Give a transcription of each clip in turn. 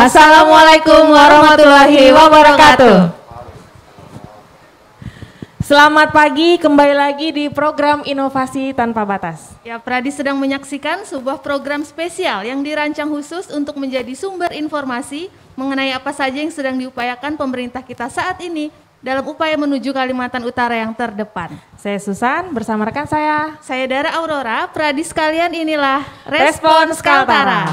Assalamualaikum warahmatullahi wabarakatuh. Selamat pagi, kembali lagi di program Inovasi Tanpa Batas. Ya, Pradi sedang menyaksikan sebuah program spesial yang dirancang khusus untuk menjadi sumber informasi mengenai apa saja yang sedang diupayakan pemerintah kita saat ini dalam upaya menuju Kalimantan Utara yang terdepan. Saya Susan, bersama rekan saya Dara Aurora. Pradi sekalian, inilah Respons Kaltara.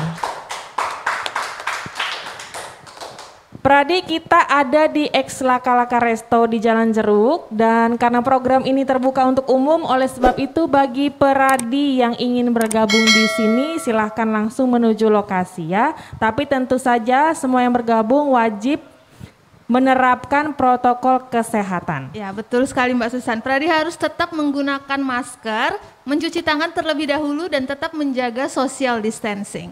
Pradi, kita ada di Ex Laka-Laka Resto di Jalan Jeruk, dan karena program ini terbuka untuk umum, oleh sebab itu bagi Pradi yang ingin bergabung di sini silahkan langsung menuju lokasi ya. Tapi tentu saja semua yang bergabung wajib menerapkan protokol kesehatan. Ya, betul sekali Mbak Susan. Pradi harus tetap menggunakan masker, mencuci tangan terlebih dahulu dan tetap menjaga social distancing.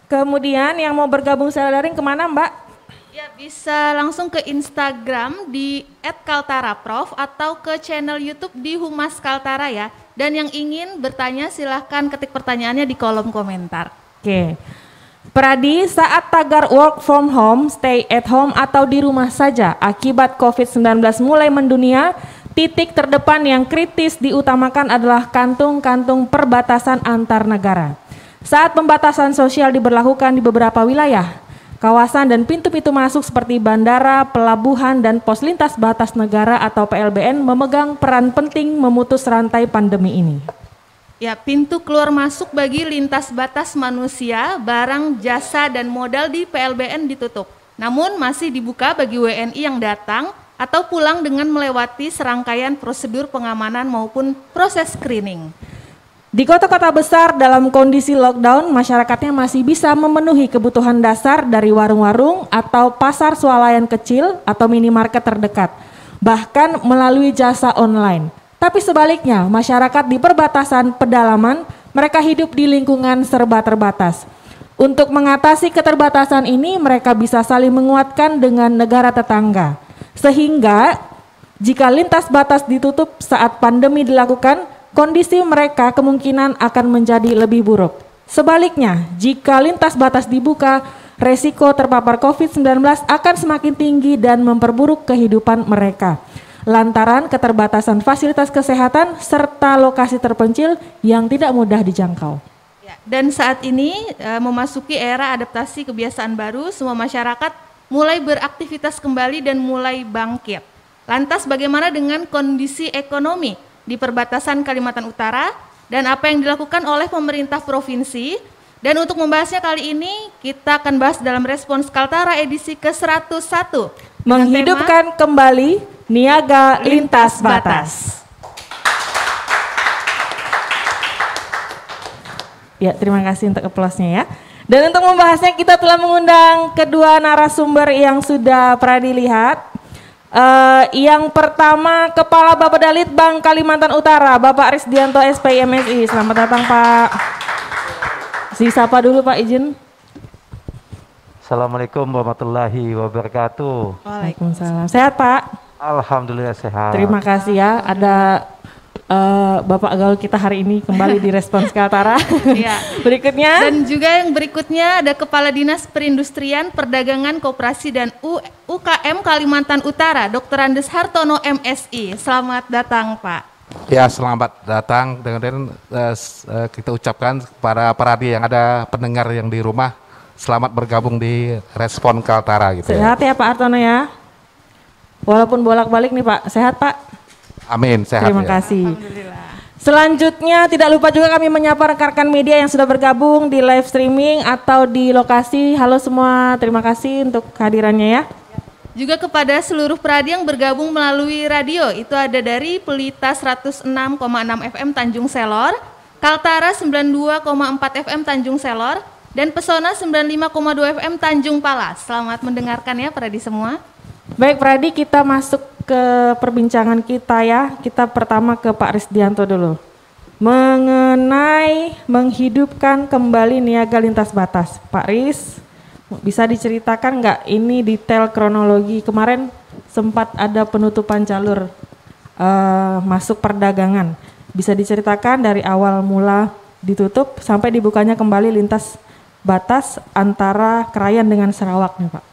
Kemudian yang mau bergabung secara daring kemana Mbak? Ya, bisa langsung ke Instagram di @kaltaraprof atau ke channel YouTube di Humas Kaltara ya. Dan yang ingin bertanya silahkan ketik pertanyaannya di kolom komentar. Oke. Pradi, saat tagar work from home, stay at home atau di rumah saja akibat COVID-19 mulai mendunia, titik terdepan yang kritis diutamakan adalah kantung-kantung perbatasan antar negara. Saat pembatasan sosial diberlakukan di beberapa wilayah, kawasan dan pintu-pintu masuk seperti bandara, pelabuhan, dan pos lintas batas negara atau PLBN memegang peran penting memutus rantai pandemi ini. Ya, pintu keluar masuk bagi lintas batas manusia, barang, jasa, dan modal di PLBN ditutup. Namun masih dibuka bagi WNI yang datang atau pulang dengan melewati serangkaian prosedur pengamanan maupun proses screening. Di kota-kota besar dalam kondisi lockdown, masyarakatnya masih bisa memenuhi kebutuhan dasar dari warung-warung atau pasar swalayan kecil atau minimarket terdekat, bahkan melalui jasa online. Tapi sebaliknya, masyarakat di perbatasan pedalaman, mereka hidup di lingkungan serba terbatas. Untuk mengatasi keterbatasan ini, mereka bisa saling menguatkan dengan negara tetangga. Sehingga, jika lintas batas ditutup saat pandemi dilakukan, kondisi mereka kemungkinan akan menjadi lebih buruk. Sebaliknya, jika lintas batas dibuka, resiko terpapar COVID-19 akan semakin tinggi dan memperburuk kehidupan mereka. Lantaran keterbatasan fasilitas kesehatan serta lokasi terpencil yang tidak mudah dijangkau. Ya, dan saat ini memasuki era adaptasi kebiasaan baru, semua masyarakat mulai beraktivitas kembali dan mulai bangkit. Lantas bagaimana dengan kondisi ekonomi di perbatasan Kalimantan Utara dan apa yang dilakukan oleh pemerintah provinsi? Dan untuk membahasnya kali ini kita akan bahas dalam Respons Kaltara edisi ke-101. Menghidupkan kembali niaga lintas batas. Ya, terima kasih untuk aplausnya ya. Dan untuk membahasnya kita telah mengundang kedua narasumber yang sudah pernah dilihat. Yang pertama Kepala Bappedalit Bank Kalimantan Utara, Bapak Risdianto SPI MSI. Selamat datang Pak. Sapa dulu Pak, izin. Assalamualaikum warahmatullahi wabarakatuh. Waalaikumsalam. Sehat Pak? Alhamdulillah sehat. Terima kasih ya, ada Bapak gaul kita hari ini kembali di Respons Kaltara. Ya. Berikutnya. Dan juga yang berikutnya ada Kepala Dinas Perindustrian, Perdagangan, Koperasi dan UKM Kalimantan Utara, Dr. Andes Hartono MSI. Selamat datang Pak. Ya, selamat datang. Dengan kita ucapkan para Pradi yang ada pendengar yang di rumah, selamat bergabung di Respons Kaltara gitu. Sehat ya Pak Hartono ya. Walaupun bolak-balik nih Pak, sehat Pak? Amin, sehat. Terima kasih. Selanjutnya tidak lupa juga kami menyapa rekan-rekan media yang sudah bergabung di live streaming atau di lokasi. Halo semua, terima kasih untuk kehadirannya ya. Juga kepada seluruh Pradi yang bergabung melalui radio, itu ada dari Pelita 106,6 FM Tanjung Selor, Kaltara 92,4 FM Tanjung Selor, dan Pesona 95,2 FM Tanjung Palas. Selamat mendengarkan ya Pradi semua. Baik Pradi, kita masuk ke perbincangan kita ya. Kita pertama ke Pak Risdianto dulu. Mengenai menghidupkan kembali niaga lintas batas. Pak Ris, bisa diceritakan nggak ini detail kronologi kemarin sempat ada penutupan jalur masuk perdagangan. Bisa diceritakan dari awal mula ditutup sampai dibukanya kembali lintas batas antara Krayan dengan Sarawak nih Pak.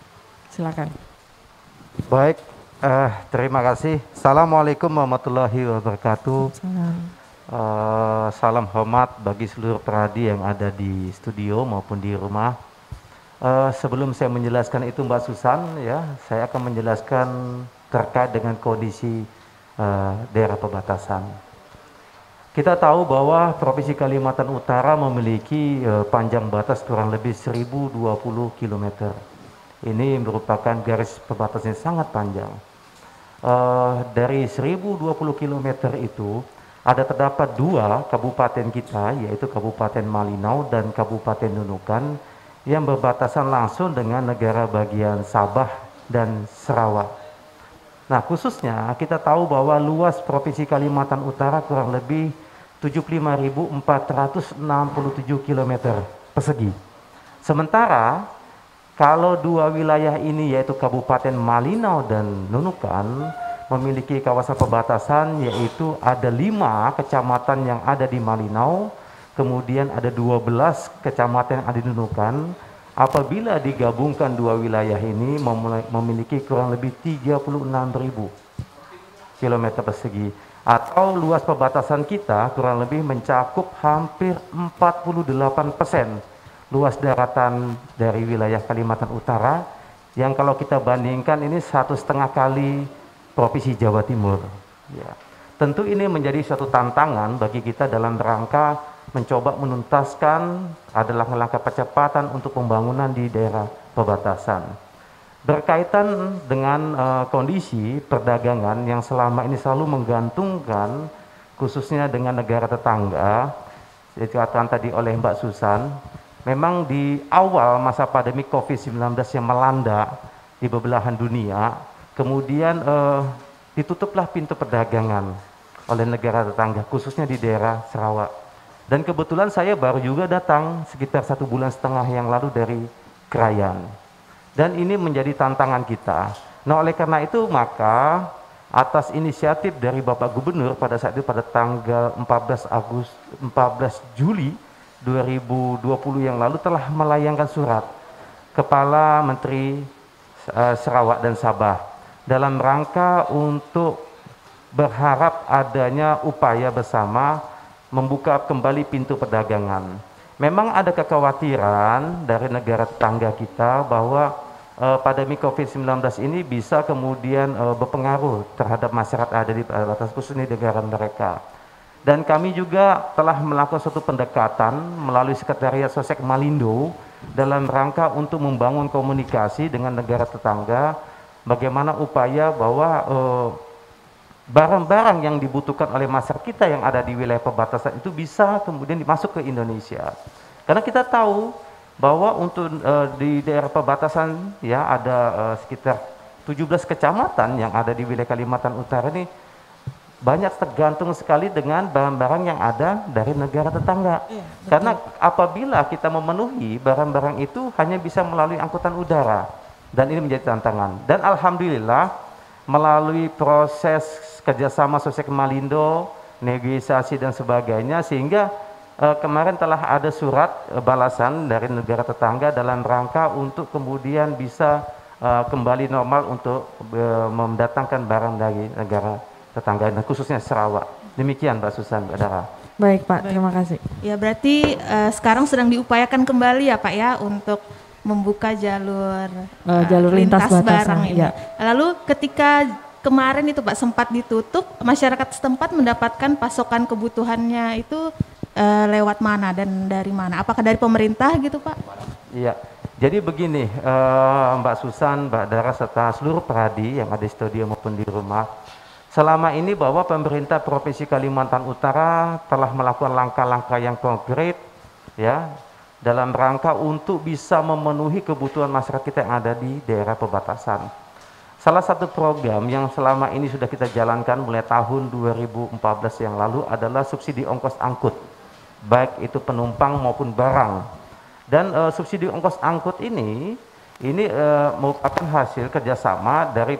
Silakan. Baik, terima kasih. Assalamualaikum warahmatullahi wabarakatuh. Salam hormat bagi seluruh perhadi yang ada di studio maupun di rumah. Sebelum saya menjelaskan itu Mbak Susan, ya, saya akan menjelaskan terkait dengan kondisi daerah perbatasan. Kita tahu bahwa Provinsi Kalimantan Utara memiliki panjang batas kurang lebih 1020 km. Ini merupakan garis perbatasan yang sangat panjang. Dari 1020 km itu terdapat dua kabupaten kita, yaitu Kabupaten Malinau dan Kabupaten Nunukan, yang berbatasan langsung dengan negara bagian Sabah dan Sarawak. Nah, khususnya kita tahu bahwa luas Provinsi Kalimantan Utara kurang lebih 75.467 km persegi. Sementara kalau dua wilayah ini yaitu Kabupaten Malinau dan Nunukan memiliki kawasan perbatasan, yaitu ada 5 kecamatan yang ada di Malinau, kemudian ada 12 kecamatan yang ada di Nunukan. Apabila digabungkan dua wilayah ini memiliki kurang lebih 36.000 km persegi, atau luas perbatasan kita kurang lebih mencakup hampir 48% luas daratan dari wilayah Kalimantan Utara, yang kalau kita bandingkan ini 1,5 kali Provinsi Jawa Timur. Ya. Tentu ini menjadi suatu tantangan bagi kita dalam rangka mencoba menuntaskan adalah langkah percepatan untuk pembangunan di daerah perbatasan. Berkaitan dengan kondisi perdagangan yang selama ini selalu menggantungkan khususnya dengan negara tetangga, dikatakan tadi oleh Mbak Susan, memang di awal masa pandemi COVID-19 yang melanda di belahan dunia, kemudian ditutuplah pintu perdagangan oleh negara tetangga, khususnya di daerah Sarawak. Dan kebetulan saya baru juga datang sekitar 1,5 bulan yang lalu dari Krayan. Dan ini menjadi tantangan kita. Nah, oleh karena itu maka atas inisiatif dari Bapak Gubernur pada saat itu pada tanggal 14 Juli 2020 yang lalu telah melayangkan surat Kepala Menteri Sarawak dan Sabah dalam rangka untuk berharap adanya upaya bersama membuka kembali pintu perdagangan. Memang ada kekhawatiran dari negara tetangga kita bahwa pandemi COVID-19 ini bisa kemudian berpengaruh terhadap masyarakat ada di batas khusus negara mereka. Dan kami juga telah melakukan suatu pendekatan melalui Sekretariat Sosek Malindo dalam rangka untuk membangun komunikasi dengan negara tetangga, bagaimana upaya bahwa barang-barang yang dibutuhkan oleh masyarakat kita yang ada di wilayah perbatasan itu bisa kemudian dimasuk ke Indonesia. Karena kita tahu bahwa untuk di daerah perbatasan ya ada sekitar 17 kecamatan yang ada di wilayah Kalimantan Utara ini banyak tergantung sekali dengan barang-barang yang ada dari negara tetangga. Ya, karena apabila kita memenuhi barang-barang itu hanya bisa melalui angkutan udara, dan ini menjadi tantangan. Dan alhamdulillah melalui proses kerjasama Sosek Malindo, negosiasi dan sebagainya, sehingga kemarin telah ada surat balasan dari negara tetangga dalam rangka untuk kemudian bisa kembali normal untuk mendatangkan barang dari negara tetangga, dan khususnya Sarawak. Demikian Mbak Susan, Mbak Dara. Baik Pak, terima kasih. Ya berarti sekarang sedang diupayakan kembali ya Pak ya untuk membuka jalur lintas barang ini. Ya. Lalu ketika kemarin itu Pak sempat ditutup, masyarakat setempat mendapatkan pasokan kebutuhannya itu lewat mana dan dari mana? Apakah dari pemerintah gitu Pak? Iya, jadi begini Mbak Susan, Mbak Dara serta seluruh perhadi yang ada di studio maupun di rumah. Selama ini bahwa pemerintah Provinsi Kalimantan Utara telah melakukan langkah-langkah yang konkret ya dalam rangka untuk bisa memenuhi kebutuhan masyarakat kita yang ada di daerah perbatasan. Salah satu program yang selama ini sudah kita jalankan mulai tahun 2014 yang lalu adalah subsidi ongkos angkut, baik itu penumpang maupun barang. Dan subsidi ongkos angkut ini merupakan hasil kerjasama dari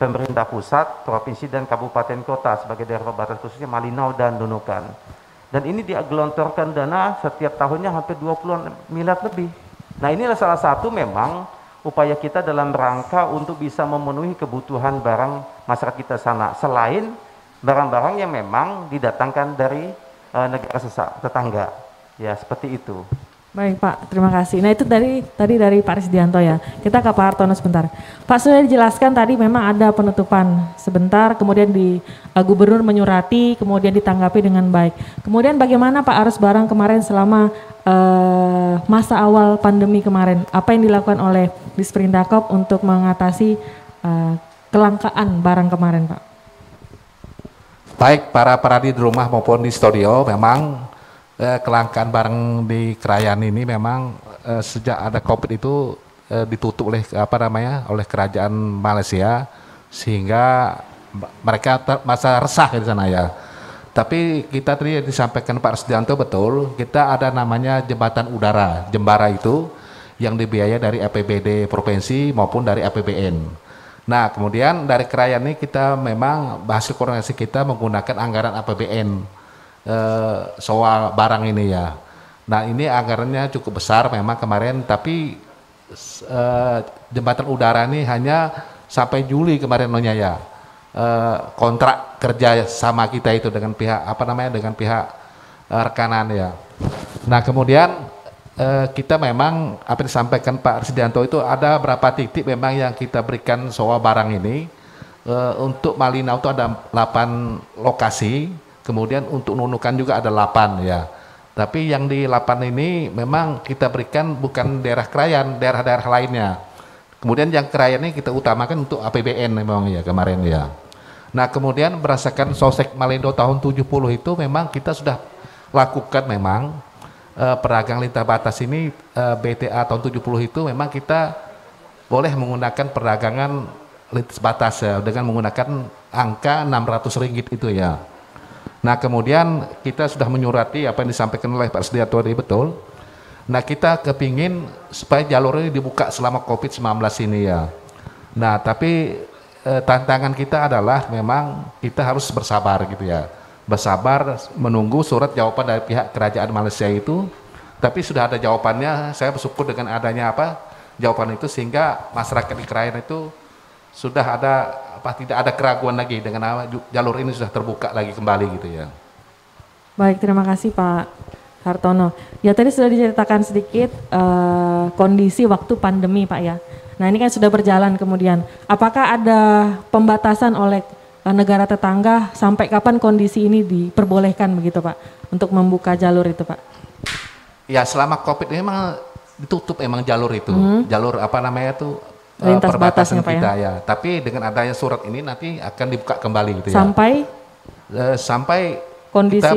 pemerintah pusat, provinsi dan kabupaten kota sebagai daerah perbatasan khususnya Malinau dan Nunukan. Dan ini dia gelontorkan dana setiap tahunnya hampir 20 miliar lebih. Nah inilah salah satu memang upaya kita dalam rangka untuk bisa memenuhi kebutuhan barang masyarakat kita sana. Selain barang-barang yang memang didatangkan dari negara tetangga. Ya seperti itu. Baik Pak, terima kasih. Nah itu tadi dari Pak Risdianto ya. Kita ke Pak Hartono sebentar. Pak sudah dijelaskan tadi memang ada penutupan sebentar, kemudian Gubernur menyurati, kemudian ditanggapi dengan baik. Kemudian bagaimana Pak arus barang kemarin selama masa awal pandemi kemarin? Apa yang dilakukan oleh Disperindakop untuk mengatasi kelangkaan barang kemarin Pak? Baik para peradi di rumah maupun di studio, memang kelangkaan barang di Krayan ini memang sejak ada COVID itu ditutup oleh oleh kerajaan Malaysia, sehingga mereka masa resah di sana ya. Tapi kita tadi disampaikan Pak Risdianto betul, kita ada namanya jembatan udara Jembara itu yang dibiayai dari APBD provinsi maupun dari APBN. Nah kemudian dari Krayan ini kita memang hasil koordinasi kita menggunakan anggaran APBN soal barang ini ya. Nah ini anggarannya cukup besar memang kemarin, tapi jembatan udara ini hanya sampai Juli kemarin ya. Kontrak kerja sama kita itu dengan pihak dengan pihak rekanan ya. Nah kemudian kita memang apa yang disampaikan Pak Risdianto itu ada berapa titik memang yang kita berikan soal barang ini. Untuk Malinau itu ada 8 lokasi. Kemudian untuk Nunukan juga ada 8 ya. Tapi yang di 8 ini memang kita berikan bukan daerah Krayan, daerah-daerah lainnya. Kemudian yang Krayan ini kita utamakan untuk APBN memang ya kemarin ya. Nah kemudian berdasarkan Sosek Malindo tahun 70 itu memang kita sudah lakukan memang pedagang lintas batas ini BTA tahun 70 itu memang kita boleh menggunakan perdagangan lintas batas ya, dengan menggunakan angka 600 ringgit itu ya. Nah kemudian kita sudah menyurati apa yang disampaikan oleh Pak Risdianto tadi betul. Nah kita kepingin supaya jalur ini dibuka selama COVID-19 ini ya. Nah tapi tantangan kita adalah memang kita harus bersabar gitu ya. Bersabar menunggu surat jawaban dari pihak kerajaan Malaysia itu. Tapi sudah ada jawabannya, saya bersyukur dengan adanya jawaban itu, sehingga masyarakat di Krayan itu sudah ada tidak ada keraguan lagi dengan jalur ini sudah terbuka lagi kembali gitu ya. Baik, terima kasih Pak Hartono. Ya tadi sudah diceritakan sedikit kondisi waktu pandemi Pak ya. Nah ini kan sudah berjalan kemudian. Apakah ada pembatasan oleh negara tetangga sampai kapan kondisi ini diperbolehkan begitu Pak untuk membuka jalur itu Pak? Ya selama COVID ini memang ditutup emang jalur itu. Jalur lintas batasnya Pak kita ya. Tapi dengan adanya surat ini nanti akan dibuka kembali gitu ya. Sampai kondisi kita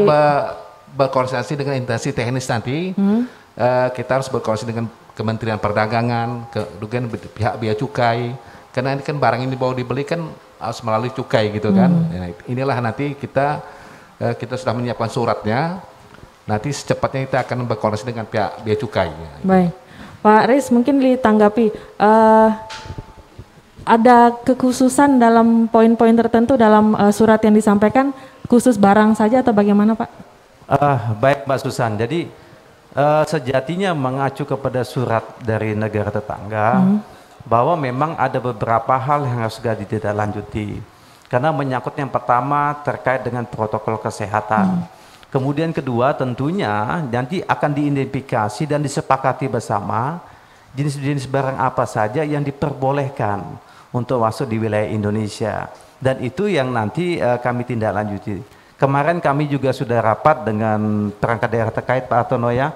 berkoordinasi dengan instansi teknis nanti. Kita harus berkoordinasi dengan Kementerian Perdagangan, dengan pihak bea cukai. Karena ini kan barang ini baru dibeli kan harus melalui cukai gitu kan. Nah, inilah nanti kita sudah menyiapkan suratnya. Nanti secepatnya kita akan berkoordinasi dengan pihak bea cukai. Ya. Baik. Pak Riz mungkin ditanggapi, ada kekhususan dalam poin-poin tertentu dalam surat yang disampaikan, khusus barang saja atau bagaimana Pak? Baik Mbak Susan, jadi sejatinya mengacu kepada surat dari negara tetangga, bahwa memang ada beberapa hal yang harus segera ditindaklanjuti. Karena menyangkut yang pertama terkait dengan protokol kesehatan. Kemudian kedua tentunya nanti akan diidentifikasi dan disepakati bersama jenis-jenis barang apa saja yang diperbolehkan untuk masuk di wilayah Indonesia. Dan itu yang nanti kami tindak lanjuti. Kemarin kami juga sudah rapat dengan perangkat daerah terkait Pak Hartono ya,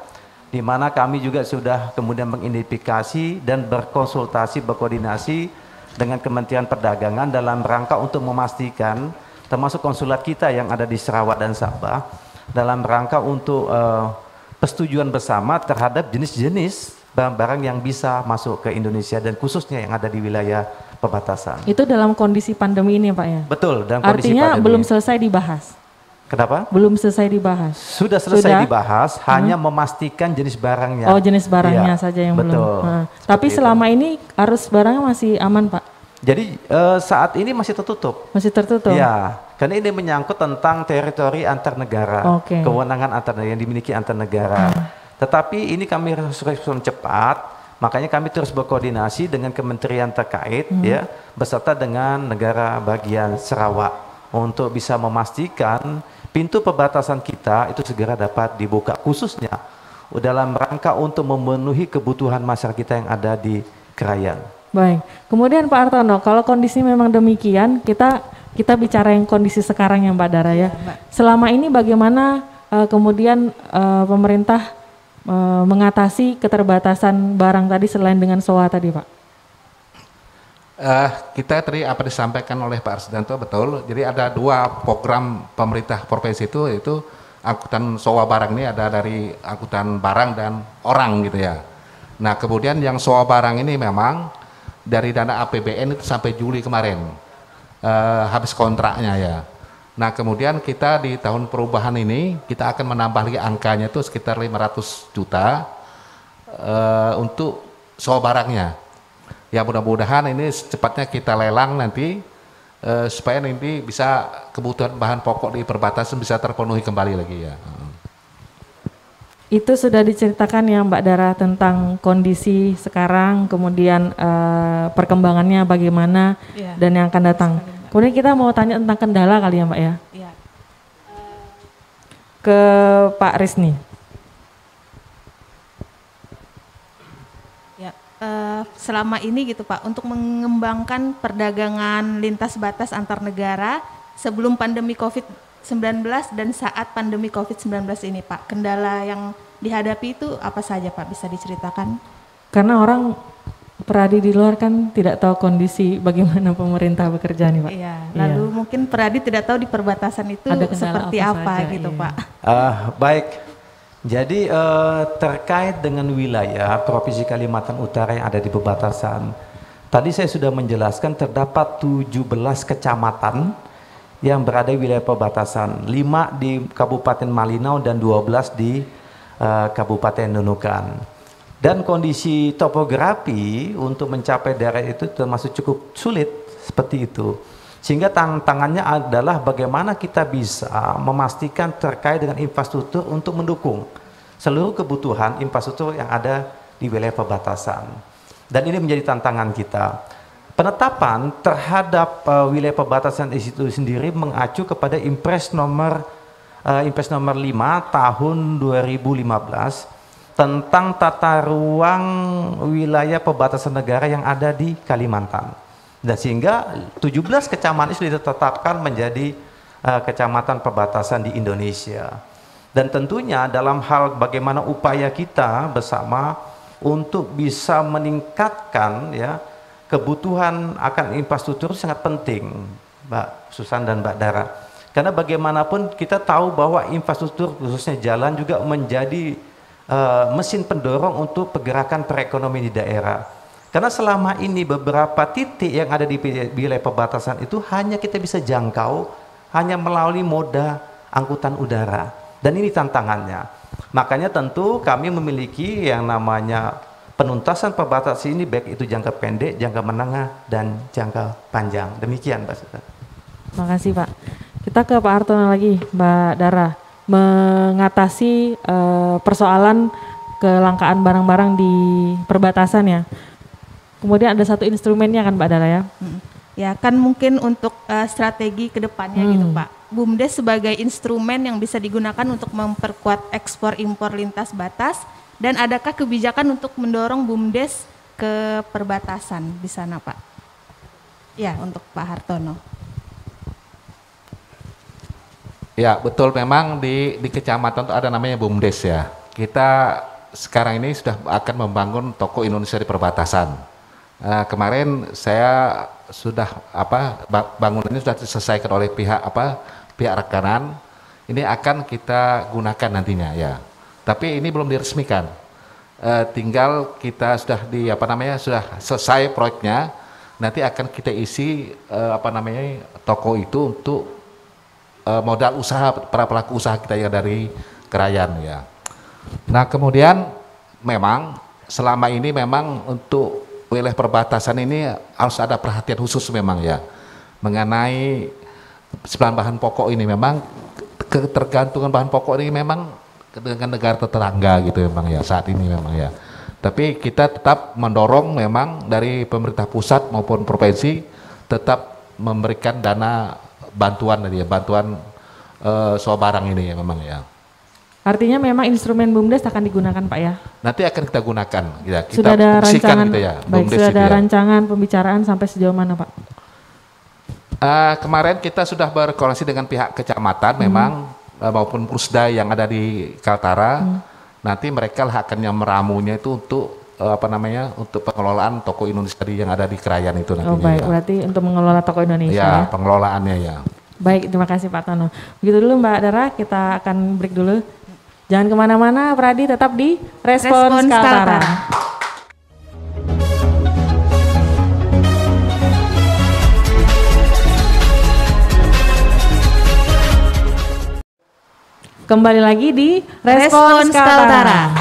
di mana kami juga sudah kemudian mengidentifikasi dan berkonsultasi, berkoordinasi dengan Kementerian Perdagangan dalam rangka untuk memastikan termasuk konsulat kita yang ada di Sarawak dan Sabah, dalam rangka untuk persetujuan bersama terhadap jenis-jenis barang-barang yang bisa masuk ke Indonesia dan khususnya yang ada di wilayah perbatasan. Itu dalam kondisi pandemi ini Pak ya? Betul, dalam kondisi pandemi. Artinya belum selesai dibahas? Kenapa? Belum selesai dibahas? Sudah selesai dibahas, hanya memastikan jenis barangnya. Oh jenis barangnya saja yang betul. Belum. Tapi selama ini arus barangnya masih aman Pak? Jadi saat ini masih tertutup. Masih tertutup? Ya, Karena ini menyangkut tentang teritori antar negara, kewenangan antar negara yang dimiliki antar negara. Tetapi ini kami harus respon cepat, makanya kami terus berkoordinasi dengan kementerian terkait ya, beserta dengan negara bagian Sarawak untuk bisa memastikan pintu perbatasan kita itu segera dapat dibuka, khususnya dalam rangka untuk memenuhi kebutuhan masyarakat kita yang ada di Krayan. Baik, kemudian Pak Hartono, kalau kondisi memang demikian, kita bicara yang kondisi sekarang ya Mbak Dara ya. Selama ini bagaimana kemudian pemerintah mengatasi keterbatasan barang tadi selain dengan SOA tadi Pak? Kita tadi apa disampaikan oleh Pak Arsdanto betul. Jadi ada 2 program pemerintah provinsi itu, yaitu angkutan SOA barang ini ada dari angkutan barang dan orang gitu ya. Nah kemudian yang SOA barang ini memang dari dana APBN itu sampai Juli kemarin habis kontraknya ya. Nah kemudian kita di tahun perubahan ini kita akan menambah lagi angkanya itu sekitar 500 juta untuk SOA barangnya. Ya mudah-mudahan ini secepatnya kita lelang nanti supaya nanti bisa kebutuhan bahan pokok di perbatasan bisa terpenuhi kembali lagi ya. Itu sudah diceritakan ya Mbak Dara tentang kondisi sekarang, kemudian perkembangannya bagaimana dan yang akan datang. Kemudian kita mau tanya tentang kendala kali ya Mbak ya. Ke Pak Risni. Selama ini gitu Pak, untuk mengembangkan perdagangan lintas batas antar negara sebelum pandemi COVID-19 dan saat pandemi COVID-19 ini Pak, kendala yang dihadapi itu apa saja Pak, bisa diceritakan? Karena orang peradi di luar kan tidak tahu kondisi bagaimana pemerintah bekerja nih Pak. Iya, lalu mungkin peradi tidak tahu di perbatasan itu seperti apa gitu Pak. Baik. Jadi terkait dengan wilayah Provinsi Kalimantan Utara yang ada di perbatasan, tadi saya sudah menjelaskan terdapat 17 kecamatan yang berada di wilayah perbatasan, 5 di Kabupaten Malinau dan 12 di Kabupaten Nunukan. Dan kondisi topografi untuk mencapai daerah itu termasuk cukup sulit seperti itu. Sehingga tantangannya adalah bagaimana kita bisa memastikan terkait dengan infrastruktur untuk mendukung seluruh kebutuhan infrastruktur yang ada di wilayah perbatasan. Dan ini menjadi tantangan kita. Penetapan terhadap wilayah perbatasan itu sendiri mengacu kepada Impres nomor 5 tahun 2015 tentang tata ruang wilayah perbatasan negara yang ada di Kalimantan. Dan sehingga 17 kecamatan itu ditetapkan menjadi kecamatan perbatasan di Indonesia. Dan tentunya dalam hal bagaimana upaya kita bersama untuk bisa meningkatkan ya kebutuhan akan infrastruktur sangat penting, Mbak Susan dan Mbak Dara. Karena bagaimanapun kita tahu bahwa infrastruktur khususnya jalan juga menjadi mesin pendorong untuk pergerakan perekonomian di daerah. Karena selama ini beberapa titik yang ada di wilayah perbatasan itu hanya kita bisa jangkau hanya melalui moda angkutan udara. Dan ini tantangannya. Makanya tentu kami memiliki yang namanya penuntasan perbatasan ini, baik itu jangka pendek, jangka menengah, dan jangka panjang. Demikian Mbak Susan. Terima kasih Pak. Kita ke Pak Hartono lagi, Mbak Dara. Mengatasi persoalan kelangkaan barang-barang di perbatasan ya. Kemudian ada satu instrumennya kan Mbak Dara ya? Ya kan mungkin untuk strategi kedepannya gitu Pak. BUMDes sebagai instrumen yang bisa digunakan untuk memperkuat ekspor impor lintas batas, dan adakah kebijakan untuk mendorong BUMDes ke perbatasan di sana Pak? Ya untuk Pak Hartono. Ya betul, memang di kecamatan itu ada namanya BUMDes ya. Kita sekarang ini sudah akan membangun toko Indonesia di perbatasan. Kemarin saya sudah bangunan ini sudah diselesaikan oleh pihak rekanan. Ini akan kita gunakan nantinya ya. Tapi ini belum diresmikan. Tinggal kita sudah sudah selesai proyeknya. Nanti akan kita isi toko itu untuk modal usaha para pelaku usaha kita yang dari Krayan ya. Nah kemudian memang selama ini memang untuk wilayah perbatasan ini harus ada perhatian khusus memang ya mengenai bahan pokok ini memang ketergantungan bahan pokok ini memang dengan negara tetangga gitu memang ya saat ini memang ya. Tapi kita tetap mendorong memang dari pemerintah pusat maupun provinsi tetap memberikan dana bantuan tadi ya, bantuan soal barang ini ya memang ya. Artinya memang instrumen BUMDes akan digunakan Pak ya? Nanti akan kita gunakan ya. Kita sudah ada rancangan, gitu ya, baik, sudah ada rancangan pembicaraan sampai sejauh mana Pak? Kemarin kita sudah berkoordinasi dengan pihak kecamatan memang maupun Pusda yang ada di Kaltara. Nanti mereka lah akan yang meramunya itu untuk untuk pengelolaan toko Indonesia yang ada di Krayan itu nantinya. Oh baik, ya. berarti untuk mengelola toko Indonesia ya. ya? Pengelolaannya ya. Baik, terima kasih Pak Tono. Begitu dulu Mbak Dara, kita akan break dulu. Jangan kemana-mana, Pradi tetap di Respons Kaltara. Kembali lagi di Respons Kaltara.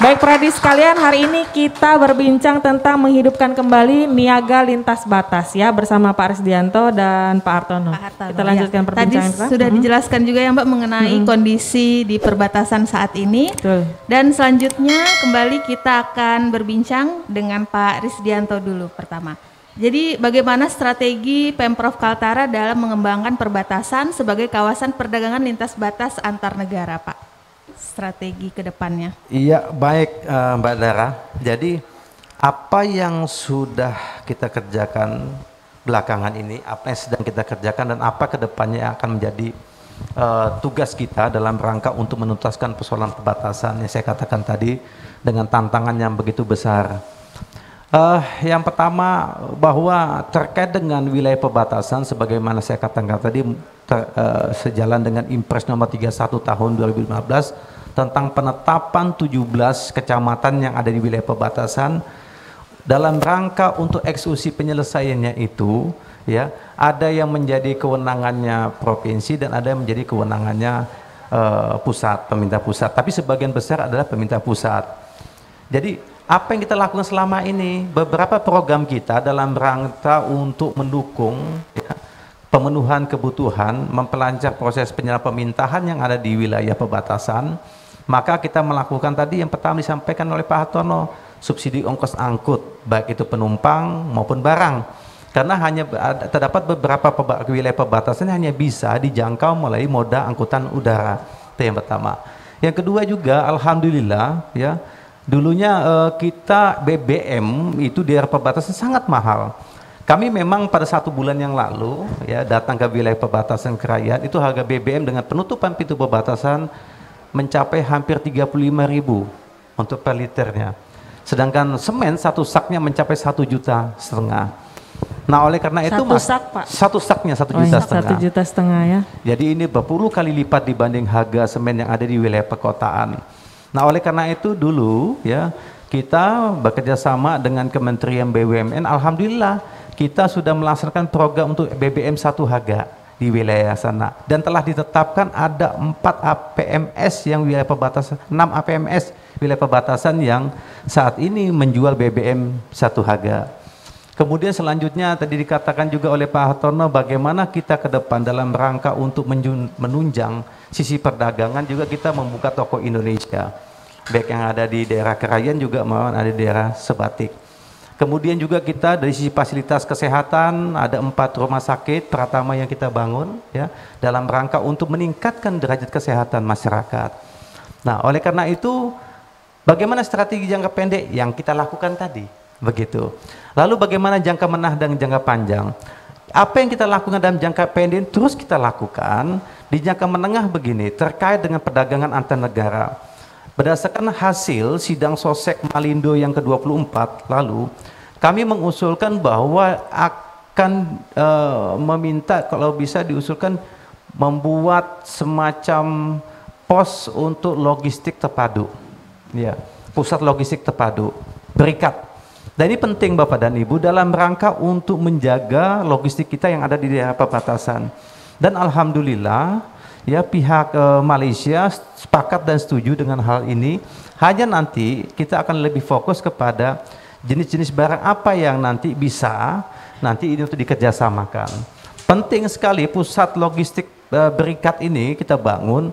Baik Pradi sekalian, hari ini kita berbincang tentang menghidupkan kembali niaga lintas batas ya bersama Pak Risdianto dan Pak Hartono. Kita lanjutkan perbincangan kita. Tadi sudah dijelaskan juga ya Mbak mengenai kondisi di perbatasan saat ini. Betul. Dan selanjutnya kembali kita akan berbincang dengan Pak Risdianto dulu pertama. Jadi bagaimana strategi Pemprov Kaltara dalam mengembangkan perbatasan sebagai kawasan perdagangan lintas batas antar negara Pak? Strategi ke depannya. Iya, baik Mbak Dara. Jadi apa yang sudah kita kerjakan belakangan ini, apa yang sedang kita kerjakan dan apa ke depannya akan menjadi tugas kita dalam rangka untuk menuntaskan persoalan perbatasan yang saya katakan tadi dengan tantangan yang begitu besar. Yang pertama bahwa terkait dengan wilayah perbatasan sebagaimana saya katakan tadi sejalan dengan Impres nomor 31 tahun 2015 tentang penetapan 17 kecamatan yang ada di wilayah perbatasan dalam rangka untuk eksekusi penyelesaiannya itu ya ada yang menjadi kewenangannya provinsi dan ada yang menjadi kewenangannya pusat, pemerintah pusat, tapi sebagian besar adalah pemerintah pusat. Jadi apa yang kita lakukan selama ini, beberapa program kita dalam rangka untuk mendukung ya, pemenuhan kebutuhan, memperlancar proses penyerahan pemerintahan yang ada di wilayah perbatasan, maka kita melakukan tadi yang pertama disampaikan oleh Pak Hartono, subsidi ongkos angkut, baik itu penumpang maupun barang. Karena hanya terdapat beberapa wilayah perbatasan yang hanya bisa dijangkau melalui moda angkutan udara. Itu yang pertama. Yang kedua juga, alhamdulillah ya, dulunya kita BBM itu di daerah perbatasan sangat mahal. Kami memang pada 1 bulan yang lalu ya datang ke wilayah perbatasan Krayan, itu harga BBM dengan penutupan pintu perbatasan mencapai hampir 35.000 untuk per liternya. Sedangkan semen satu saknya mencapai 1,5 juta. Nah oleh karena itu satu saknya 1,5 juta. 1,5 juta ya. Jadi ini berpuluh kali lipat dibanding harga semen yang ada di wilayah perkotaan. Nah oleh karena itu dulu ya kita bekerja sama dengan Kementerian BUMN, alhamdulillah kita sudah melaksanakan program untuk BBM satu harga di wilayah sana dan telah ditetapkan ada 4 APMS yang wilayah perbatasan, 6 APMS wilayah perbatasan yang saat ini menjual BBM satu harga. Kemudian selanjutnya tadi dikatakan juga oleh Pak Hartono bagaimana kita ke depan dalam rangka untuk menunjang sisi perdagangan juga kita membuka toko Indonesia baik yang ada di daerah Krayan juga maupun ada di daerah Sebatik. Kemudian juga kita dari sisi fasilitas kesehatan ada 4 rumah sakit pertama yang kita bangun ya dalam rangka untuk meningkatkan derajat kesehatan masyarakat. Nah, oleh karena itu bagaimana strategi jangka pendek yang kita lakukan tadi begitu. Lalu bagaimana jangka menengah dan jangka panjang? Apa yang kita lakukan dalam jangka pendek terus kita lakukan di jangka menengah begini terkait dengan perdagangan antar negara. Berdasarkan hasil sidang Sosek Malindo yang ke-24 lalu, kami mengusulkan bahwa akan meminta kalau bisa diusulkan membuat semacam pos untuk logistik terpadu, ya, pusat logistik terpadu, berikat. Dan ini penting Bapak dan Ibu dalam rangka untuk menjaga logistik kita yang ada di daerah perbatasan. Dan alhamdulillah ya pihak Malaysia sepakat dan setuju dengan hal ini. Hanya nanti kita akan lebih fokus kepada jenis-jenis barang apa yang nanti bisa nanti ini untuk dikerjasamakan. penting sekali pusat logistik berikat ini kita bangun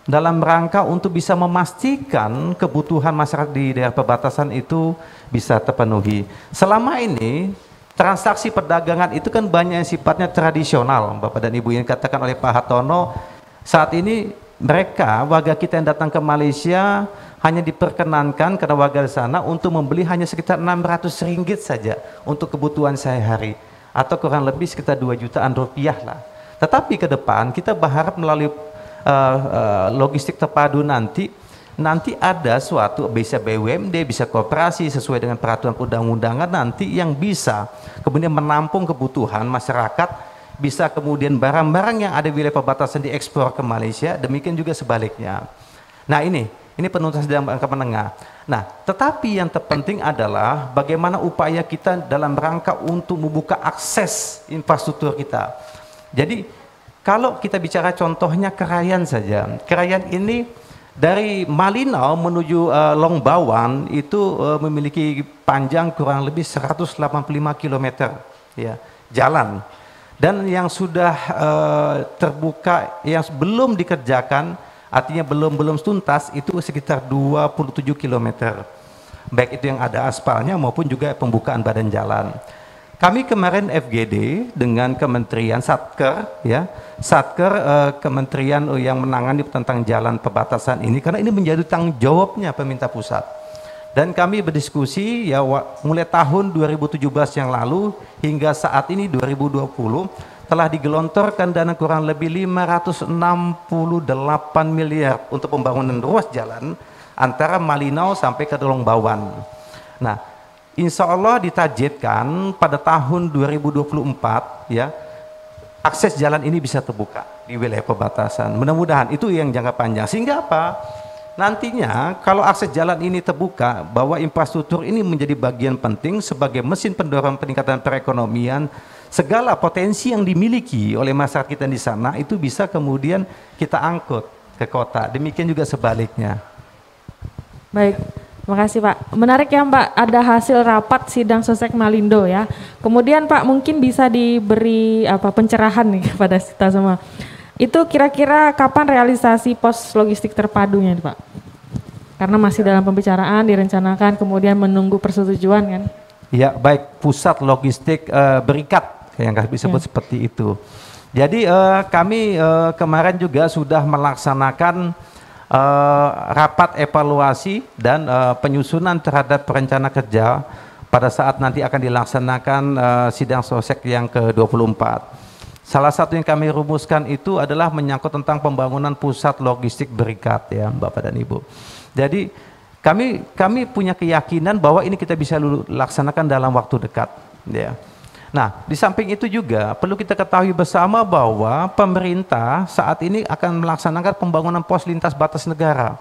dalam rangka untuk bisa memastikan kebutuhan masyarakat di daerah perbatasan itu bisa terpenuhi. Selama ini transaksi perdagangan itu kan banyak yang sifatnya tradisional, Bapak dan Ibu, yang dikatakan oleh Pak Hartono. Saat ini mereka, warga kita yang datang ke Malaysia, hanya diperkenankan karena warga di sana untuk membeli hanya sekitar 600 ringgit saja untuk kebutuhan sehari-hari, atau kurang lebih sekitar 2 jutaan rupiah lah. Tetapi ke depan kita berharap melalui logistik terpadu nanti ada suatu, bisa BUMD, bisa koperasi sesuai dengan peraturan undang-undangan nanti yang bisa kemudian menampung kebutuhan masyarakat, bisa kemudian barang-barang yang ada di wilayah perbatasan diekspor ke Malaysia, demikian juga sebaliknya. Nah ini penuntasan dalam rangka menengah. Nah tetapi yang terpenting adalah bagaimana upaya kita dalam rangka untuk membuka akses infrastruktur kita. Jadi kalau kita bicara contohnya Krayan saja, Krayan ini dari Malinau menuju Long Bawan itu memiliki panjang kurang lebih 185 km ya, jalan. Dan yang sudah terbuka, yang belum dikerjakan, artinya belum tuntas, itu sekitar 27 km. Baik itu yang ada aspalnya maupun juga pembukaan badan jalan. Kami kemarin FGD dengan Kementerian Satker, ya, Kementerian yang menangani tentang jalan perbatasan ini, karena ini menjadi tanggung jawabnya pemerintah pusat. Dan kami berdiskusi ya mulai tahun 2017 yang lalu hingga saat ini 2020 telah digelontorkan dana kurang lebih 568 miliar untuk pembangunan ruas jalan antara Malinau sampai ke Long Bawan. Nah, insya Allah ditargetkan pada tahun 2024 ya akses jalan ini bisa terbuka di wilayah perbatasan. Mudah-mudahan itu yang jangka panjang. Sehingga apa? Nantinya kalau akses jalan ini terbuka, bahwa infrastruktur ini menjadi bagian penting sebagai mesin pendorong peningkatan perekonomian, segala potensi yang dimiliki oleh masyarakat kita di sana itu bisa kemudian kita angkut ke kota. Demikian juga sebaliknya. Baik. Terima kasih Pak. Menarik ya Pak, ada hasil rapat sidang Sosek Malindo ya. Kemudian Pak mungkin bisa diberi pencerahan nih kepada kita semua. Itu kira-kira kapan realisasi pos logistik terpadunya nih Pak? Karena masih dalam pembicaraan, direncanakan, kemudian menunggu persetujuan kan? Ya baik, pusat logistik berikat yang disebut seperti itu. Jadi kami kemarin juga sudah melaksanakan rapat evaluasi dan penyusunan terhadap rencana kerja pada saat nanti akan dilaksanakan sidang Sosek yang ke-24. Salah satu yang kami rumuskan itu adalah menyangkut tentang pembangunan pusat logistik berikat ya Bapak dan Ibu. Jadi kami punya keyakinan bahwa ini kita bisa laksanakan dalam waktu dekat ya. Nah, di samping itu juga perlu kita ketahui bersama bahwa pemerintah saat ini akan melaksanakan pembangunan pos lintas batas negara,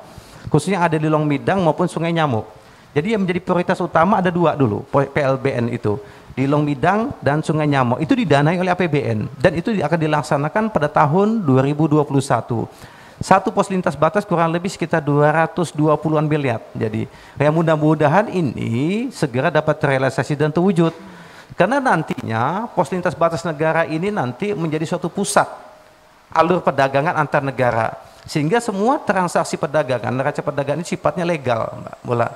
khususnya ada di Long Midang maupun Sungai Nyamuk. Jadi yang menjadi prioritas utama ada 2 dulu, PLBN itu. Di Long Midang dan Sungai Nyamuk, itu didanai oleh APBN, dan itu akan dilaksanakan pada tahun 2021. Satu pos lintas batas kurang lebih sekitar 220-an miliar. Jadi, ya mudah-mudahan ini segera dapat terrealisasi dan terwujud. Karena nantinya pos lintas batas negara ini nanti menjadi suatu pusat alur perdagangan antar negara, sehingga semua transaksi perdagangan, neraca perdagangan ini sifatnya legal, Mbak Bola.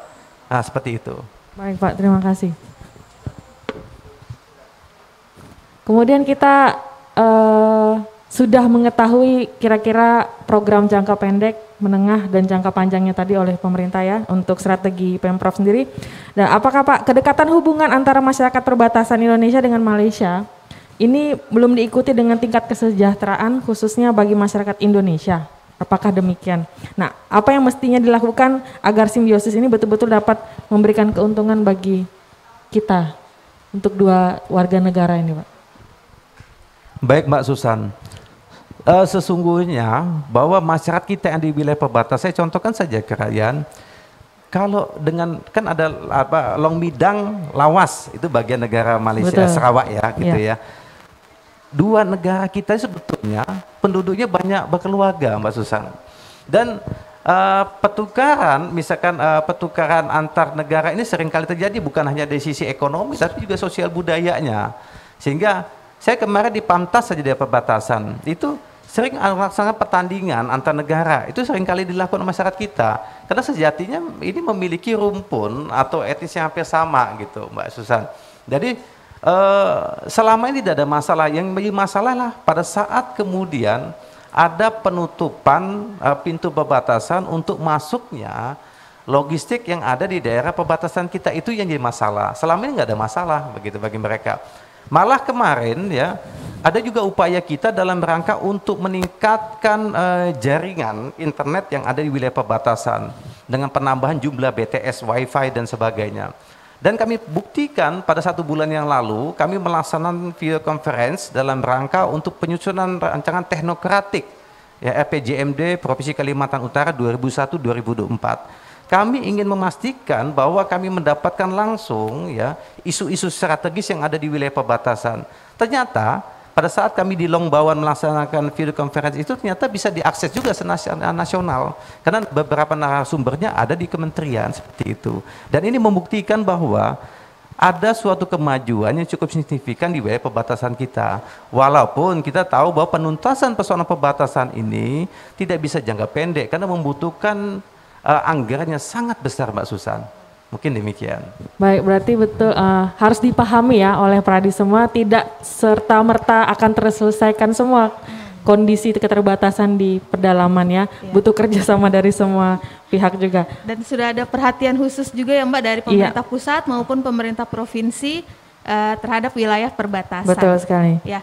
Nah, seperti itu. Baik Pak, terima kasih. Kemudian kita sudah mengetahui kira-kira program jangka pendek, menengah, dan jangka panjangnya tadi oleh pemerintah ya untuk strategi Pemprov sendiri. Dan apakah Pak kedekatan hubungan antara masyarakat perbatasan Indonesia dengan Malaysia ini belum diikuti dengan tingkat kesejahteraan khususnya bagi masyarakat Indonesia? Apakah demikian? Nah, apa yang mestinya dilakukan agar simbiosis ini betul-betul dapat memberikan keuntungan bagi kita untuk 2 warga negara ini Pak? Baik Mbak Susan, sesungguhnya bahwa masyarakat kita yang di wilayah perbatasan, saya contohkan saja Krayan, kalau dengan kan ada Long Midang, Lawas itu bagian negara Malaysia, betul. Sarawak ya gitu ya. 2 negara kita sebetulnya penduduknya banyak berkeluarga Mbak Susan, dan pertukaran misalkan pertukaran antar negara ini seringkali terjadi bukan hanya dari sisi ekonomi tapi juga sosial budayanya, sehingga Saya kemarin di Pamtas saja di perbatasan, itu sering melaksanakan pertandingan antar negara, itu sering kali dilakukan masyarakat kita. Karena sejatinya ini memiliki rumpun atau etnis yang hampir sama gitu, Mbak Susan. Jadi selama ini tidak ada masalah. Yang menjadi masalah lah pada saat kemudian ada penutupan pintu perbatasan untuk masuknya logistik yang ada di daerah perbatasan kita, itu yang jadi masalah. Selama ini nggak ada masalah begitu bagi mereka. Malah kemarin ya ada juga upaya kita dalam rangka untuk meningkatkan jaringan internet yang ada di wilayah perbatasan dengan penambahan jumlah BTS, WiFi dan sebagainya. Dan kami buktikan pada 1 bulan yang lalu kami melaksanakan video conference dalam rangka untuk penyusunan rancangan teknokratik ya, RPJMD Provinsi Kalimantan Utara 2001-2024. Kami ingin memastikan bahwa kami mendapatkan langsung ya isu-isu strategis yang ada di wilayah perbatasan. Ternyata pada saat kami di Longbawan melaksanakan video conference itu ternyata bisa diakses juga secara nasional karena beberapa narasumbernya ada di kementerian seperti itu. Dan ini membuktikan bahwa ada suatu kemajuan yang cukup signifikan di wilayah perbatasan kita. Walaupun kita tahu bahwa penuntasan persoalan perbatasan ini tidak bisa jangka pendek karena membutuhkan anggarannya sangat besar, Mbak Susan. Mungkin demikian. Baik, berarti betul harus dipahami ya oleh Pradi semua, tidak serta-merta akan terselesaikan semua kondisi keterbatasan di pedalaman ya. Butuh kerjasama dari semua pihak juga. Dan sudah ada perhatian khusus juga ya Mbak dari pemerintah pusat maupun pemerintah provinsi terhadap wilayah perbatasan. Betul sekali. Ya.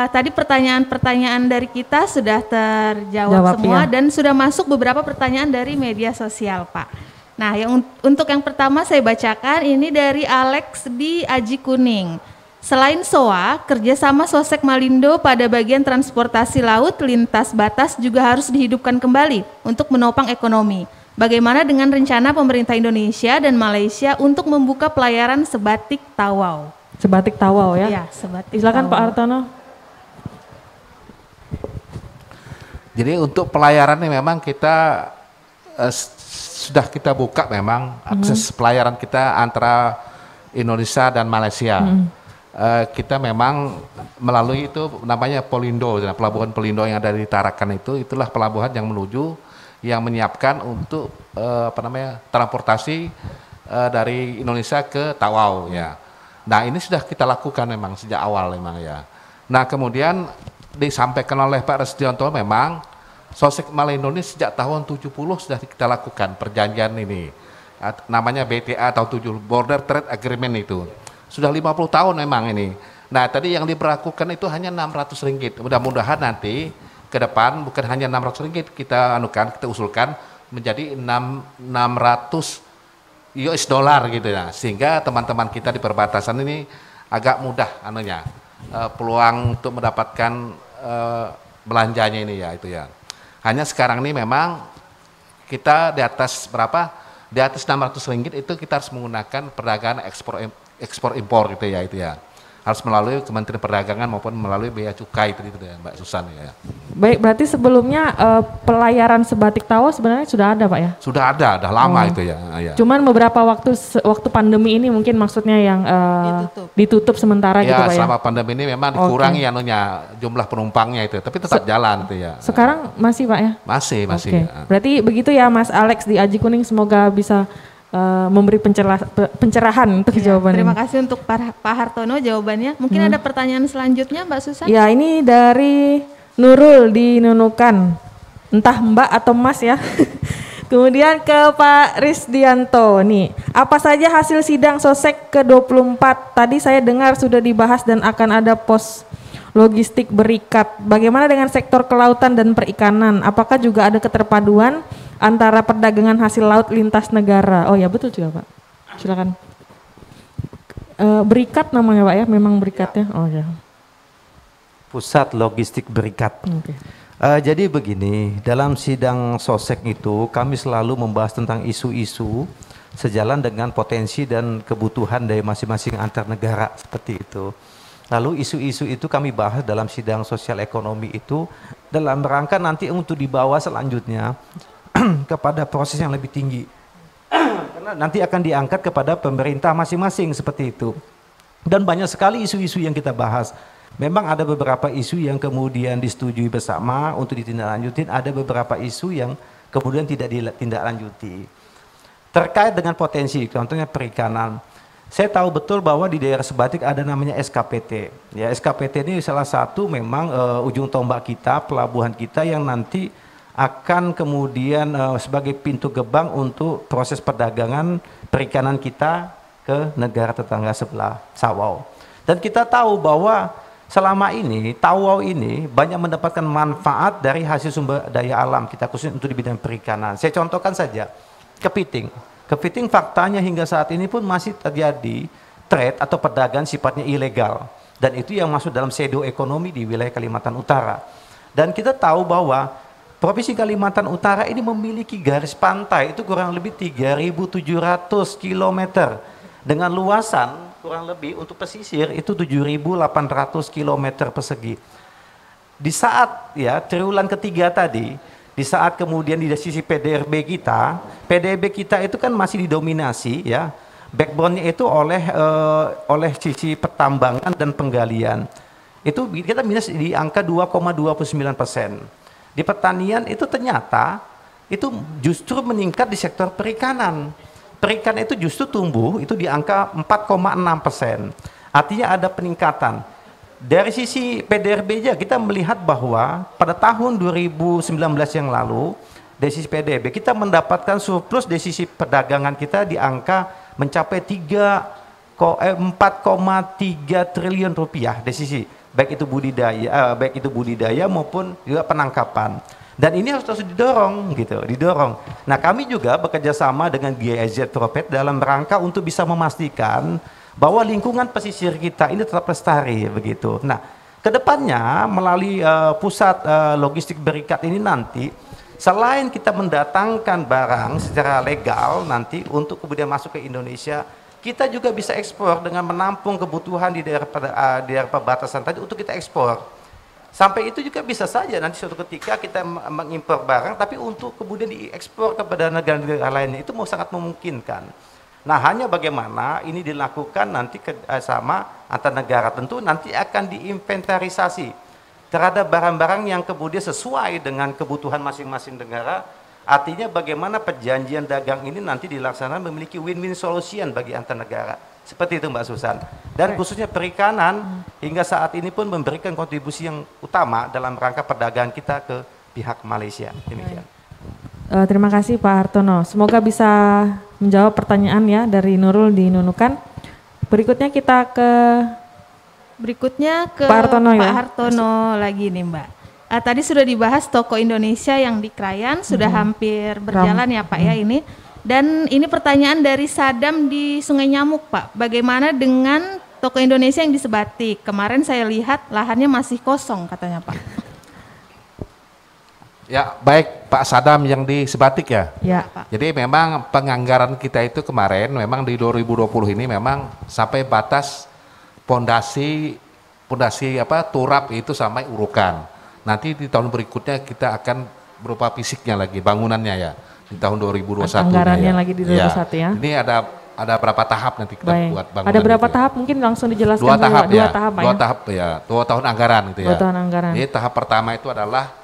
Tadi pertanyaan-pertanyaan dari kita sudah terjawab semua dan sudah masuk beberapa pertanyaan dari media sosial, Pak. Nah, untuk yang pertama saya bacakan ini dari Alex di Aji Kuning. Selain SOA, kerjasama Sosek Malindo pada bagian transportasi laut lintas batas juga harus dihidupkan kembali untuk menopang ekonomi. Bagaimana dengan rencana pemerintah Indonesia dan Malaysia untuk membuka pelayaran Sebatik Tawau? Sebatik Tawau ya? Iya, Sebatik Silakan Tawau. Pak Hartono. Jadi untuk pelayaran ini memang kita sudah kita buka memang akses pelayaran kita antara Indonesia dan Malaysia. Kita memang melalui itu namanya Polindo, pelabuhan Polindo yang ada di Tarakan itulah pelabuhan yang menuju yang menyiapkan untuk transportasi dari Indonesia ke Tawau ya. Nah ini sudah kita lakukan memang sejak awal memang ya. Nah kemudian disampaikan oleh Pak Resdianto memang Sosek Malindo ini sejak tahun 70 sudah kita lakukan perjanjian ini. Namanya BTA tahun 70, Border Trade Agreement itu. Sudah 50 tahun memang ini. Nah tadi yang diberlakukan itu hanya Rp600. Mudah-mudahan nanti ke depan bukan hanya Rp600 kita usulkan menjadi 600 US dollar gitu ya, sehingga teman-teman kita di perbatasan ini agak mudah peluang untuk mendapatkan belanjanya ini ya itu ya. Hanya sekarang ini memang kita di atas berapa? Di atas Rp600 itu kita harus menggunakan perdagangan ekspor impor gitu ya itu ya. Harus melalui Kementerian Perdagangan maupun melalui bea cukai itu ya Mbak Susan ya. Baik, berarti sebelumnya pelayaran Sebatik Tawau sebenarnya sudah ada Pak ya? Sudah ada, lama itu ya. Cuman beberapa waktu pandemi ini mungkin maksudnya yang ditutup sementara gitu Pak ya? Selama pandemi ini memang dikurangi jumlah penumpangnya itu, tapi tetap jalan itu ya. Sekarang masih Pak ya? Masih. Ya. Berarti begitu ya Mas Alex di Aji Kuning, semoga bisa memberi pencerahan untuk jawabannya. Terima kasih untuk Pak Hartono jawabannya. Mungkin ada pertanyaan selanjutnya Mbak Susan? Ya ini dari Nurul di Nunukan. Entah Mbak atau Mas ya. Kemudian ke Pak Risdianto nih. Apa saja hasil sidang Sosek ke-24? Tadi saya dengar sudah dibahas dan akan ada pos logistik berikat. Bagaimana dengan sektor kelautan dan perikanan? Apakah juga ada keterpaduan antara perdagangan hasil laut lintas negara? Oh ya betul juga Pak. Silakan. Berikat namanya Pak ya, memang berikatnya. Oh ya. Pusat Logistik Berikat. Okay. Jadi begini, dalam sidang Sosek itu kami selalu membahas tentang isu-isu sejalan dengan potensi dan kebutuhan dari masing-masing antar negara seperti itu. Lalu isu-isu itu kami bahas dalam sidang sosial ekonomi itu dalam rangka nanti untuk dibawa selanjutnya kepada proses yang lebih tinggi. Karena nanti akan diangkat kepada pemerintah masing-masing seperti itu. Dan banyak sekali isu-isu yang kita bahas. Memang ada beberapa isu yang kemudian disetujui bersama untuk ditindaklanjutin, ada beberapa isu yang kemudian tidak ditindaklanjuti. Terkait dengan potensi, contohnya perikanan. Saya tahu betul bahwa di daerah Sebatik ada namanya SKPT. Ya, SKPT ini salah satu memang ujung tombak kita, pelabuhan kita yang nanti akan kemudian sebagai pintu gerbang untuk proses perdagangan perikanan kita ke negara tetangga sebelah Sawau. Dan kita tahu bahwa selama ini Tawau ini banyak mendapatkan manfaat dari hasil sumber daya alam kita, khususnya untuk di bidang perikanan. Saya contohkan saja kepiting. Kepiting faktanya hingga saat ini pun masih terjadi trade atau perdagangan sifatnya ilegal, dan itu yang masuk dalam shadow ekonomi di wilayah Kalimantan Utara. Dan kita tahu bahwa Provinsi Kalimantan Utara ini memiliki garis pantai itu kurang lebih 3.700 km dengan luasan kurang lebih untuk pesisir itu 7.800 km persegi. Di saat ya triwulan ketiga tadi, di saat kemudian di sisi PDRB kita itu kan masih didominasi ya, backbone-nya itu oleh sisi pertambangan dan penggalian. Itu kita minus di angka 2,29%. Di pertanian itu ternyata itu justru meningkat di sektor perikanan. Perikanan itu justru tumbuh itu di angka 4,6%. Artinya ada peningkatan. Dari sisi PDRB aja kita melihat bahwa pada tahun 2019 yang lalu dari sisi PDRB kita mendapatkan surplus dari sisi perdagangan kita di angka mencapai 4,3 triliun rupiah dari sisi baik itu budidaya maupun juga penangkapan. Dan ini harus terus didorong. Nah, kami juga bekerja sama dengan GIZ Propet dalam rangka untuk bisa memastikan bahwa lingkungan pesisir kita ini tetap lestari begitu. Nah, kedepannya melalui pusat logistik berikat ini nanti, selain kita mendatangkan barang secara legal nanti untuk kemudian masuk ke Indonesia, kita juga bisa ekspor dengan menampung kebutuhan di daerah perbatasan tadi untuk kita ekspor. Sampai itu juga bisa saja nanti suatu ketika kita mengimpor barang tapi untuk kemudian diekspor kepada negara-negara lainnya itu sangat memungkinkan. Nah, hanya bagaimana ini dilakukan nanti sama antar negara, tentu nanti akan diinventarisasi terhadap barang-barang yang kemudian sesuai dengan kebutuhan masing-masing negara. Artinya bagaimana perjanjian dagang ini nanti dilaksanakan memiliki win-win solution bagi antar negara. Seperti itu Mbak Susan. Dan khususnya perikanan hingga saat ini pun memberikan kontribusi yang utama dalam rangka perdagangan kita ke pihak Malaysia. Demikian. Terima kasih Pak Hartono. Semoga bisa menjawab pertanyaan ya dari Nurul di Nunukan. Berikutnya kita ke Pak Hartono, Pak Hartono lagi nih Mbak. Tadi sudah dibahas toko Indonesia yang di Krayan, sudah hampir berjalan ya Pak ya ini. Dan ini pertanyaan dari Sadam di Sungai Nyamuk Pak. Bagaimana dengan toko Indonesia yang di Sebatik? Kemarin saya lihat lahannya masih kosong katanya Pak. Ya, baik Pak Sadam yang di Sebatik ya. Ya Pak. Jadi memang penganggaran kita itu kemarin memang di 2020 ini memang sampai batas pondasi turap itu sampai urukan. Nanti di tahun berikutnya kita akan berupa fisiknya lagi bangunannya ya di tahun 2021. Anggarannya ya. lagi di 2021 ya. Ini ada berapa tahap nanti kita buat bangunan. Ada berapa itu. tahap mungkin langsung dijelaskan dua tahap dulu. ya. Dua tahap ya. 2 tahun anggaran gitu ya. 2 tahun anggaran. Jadi tahap pertama itu adalah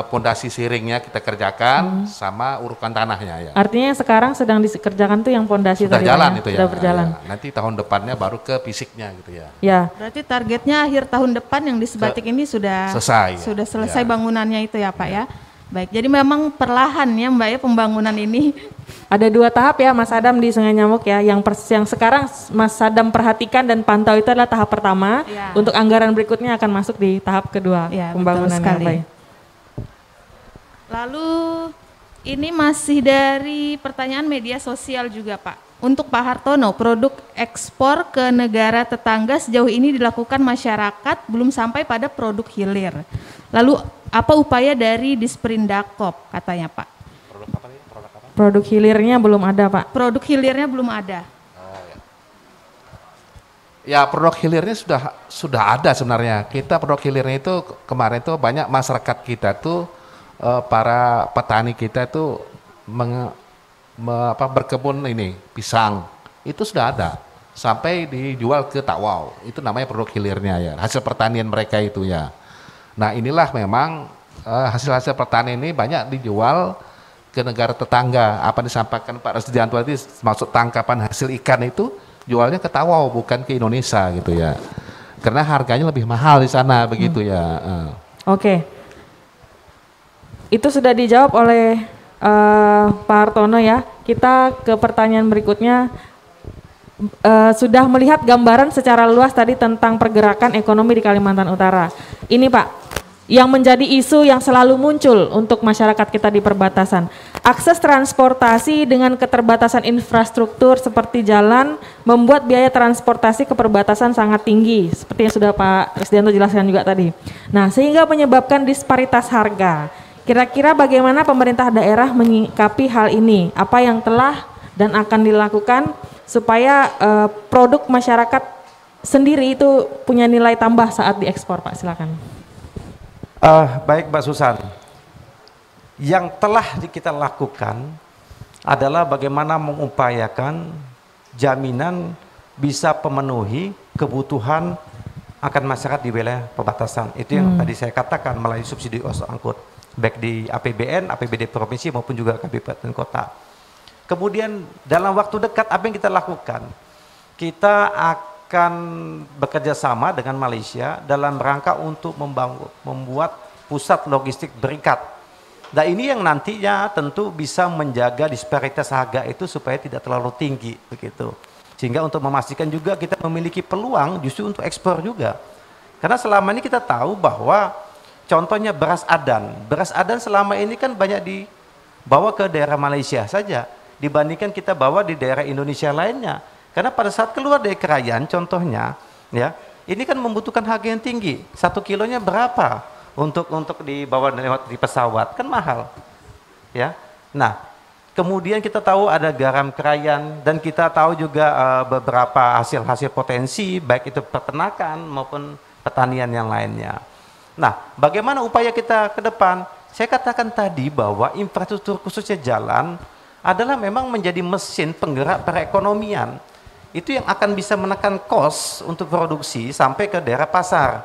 pondasi siringnya kita kerjakan sama urukan tanahnya ya. Artinya yang sekarang sedang dikerjakan tuh yang pondasi Sudah tadi jalan ya? itu ya. Sudah berjalan. Ya. Nanti tahun depannya baru ke fisiknya gitu ya. Ya. Berarti targetnya akhir tahun depan yang di Sebatik ini sudah selesai ya. bangunannya itu ya Pak ya. Baik, jadi memang perlahan ya Mbak ya pembangunan ini. Ada 2 tahap ya Mas Adam di Sungai Nyamuk ya. Yang sekarang Mas Adam perhatikan dan pantau itu adalah tahap pertama. Ya. Untuk anggaran berikutnya akan masuk di tahap kedua Ya, pembangunan sekali. Lalu ini masih dari pertanyaan media sosial juga Pak. Untuk Pak Hartono, produk ekspor ke negara tetangga sejauh ini dilakukan masyarakat belum sampai pada produk hilir. Lalu apa upaya dari Disprindakop katanya Pak? Produk hilirnya belum ada Pak. Produk hilirnya belum ada. Ya produk hilirnya sudah ada sebenarnya. Kita produk hilirnya itu kemarin itu banyak masyarakat kita tuh para petani kita itu berkebun ini pisang itu sudah ada sampai dijual ke Tawau. Itu namanya produk hilirnya ya, hasil pertanian mereka itu ya. Nah inilah memang hasil-hasil pertanian ini banyak dijual ke negara tetangga. Apa disampaikan Pak Resdianto tadi, maksud tangkapan hasil ikan itu jualnya ke Tawau bukan ke Indonesia gitu ya. Karena harganya lebih mahal di sana begitu ya. Oke. Itu sudah dijawab oleh Pak Hartono ya. Kita ke pertanyaan berikutnya. Sudah melihat gambaran secara luas tadi tentang pergerakan ekonomi di Kalimantan Utara. Ini Pak, yang menjadi isu yang selalu muncul untuk masyarakat kita di perbatasan. Akses transportasi dengan keterbatasan infrastruktur seperti jalan membuat biaya transportasi ke perbatasan sangat tinggi, seperti yang sudah Pak Resdianto jelaskan juga tadi. Nah, sehingga menyebabkan disparitas harga. Kira-kira bagaimana pemerintah daerah menyikapi hal ini? Apa yang telah dan akan dilakukan supaya produk masyarakat sendiri itu punya nilai tambah saat diekspor, Pak? Silakan. Baik Mbak Susan, yang telah kita lakukan adalah bagaimana mengupayakan jaminan bisa memenuhi kebutuhan akan masyarakat di wilayah perbatasan. Itu yang tadi saya katakan melalui subsidi ongkos angkut, baik di APBN, APBD provinsi maupun juga kabupaten kota. Kemudian dalam waktu dekat apa yang kita lakukan? Kita akan bekerja sama dengan Malaysia dalam rangka untuk membuat pusat logistik berikat. Nah ini yang nantinya tentu bisa menjaga disparitas harga itu supaya tidak terlalu tinggi begitu. Sehingga untuk memastikan juga kita memiliki peluang justru untuk ekspor juga. Karena selama ini kita tahu bahwa contohnya beras adan selama ini kan banyak dibawa ke daerah Malaysia saja dibandingkan kita bawa di daerah Indonesia lainnya. Karena pada saat keluar dari Krayan contohnya, ya, ini kan membutuhkan harga yang tinggi. 1 kilonya berapa untuk dibawa lewat di pesawat, kan mahal. Ya. Nah, kemudian kita tahu ada garam Krayan dan kita tahu juga beberapa hasil-hasil potensi baik itu peternakan maupun pertanian yang lainnya. Nah, bagaimana upaya kita ke depan? Saya katakan tadi bahwa infrastruktur khususnya jalan adalah memang menjadi mesin penggerak perekonomian. Itu yang akan bisa menekan kos untuk produksi sampai ke daerah pasar.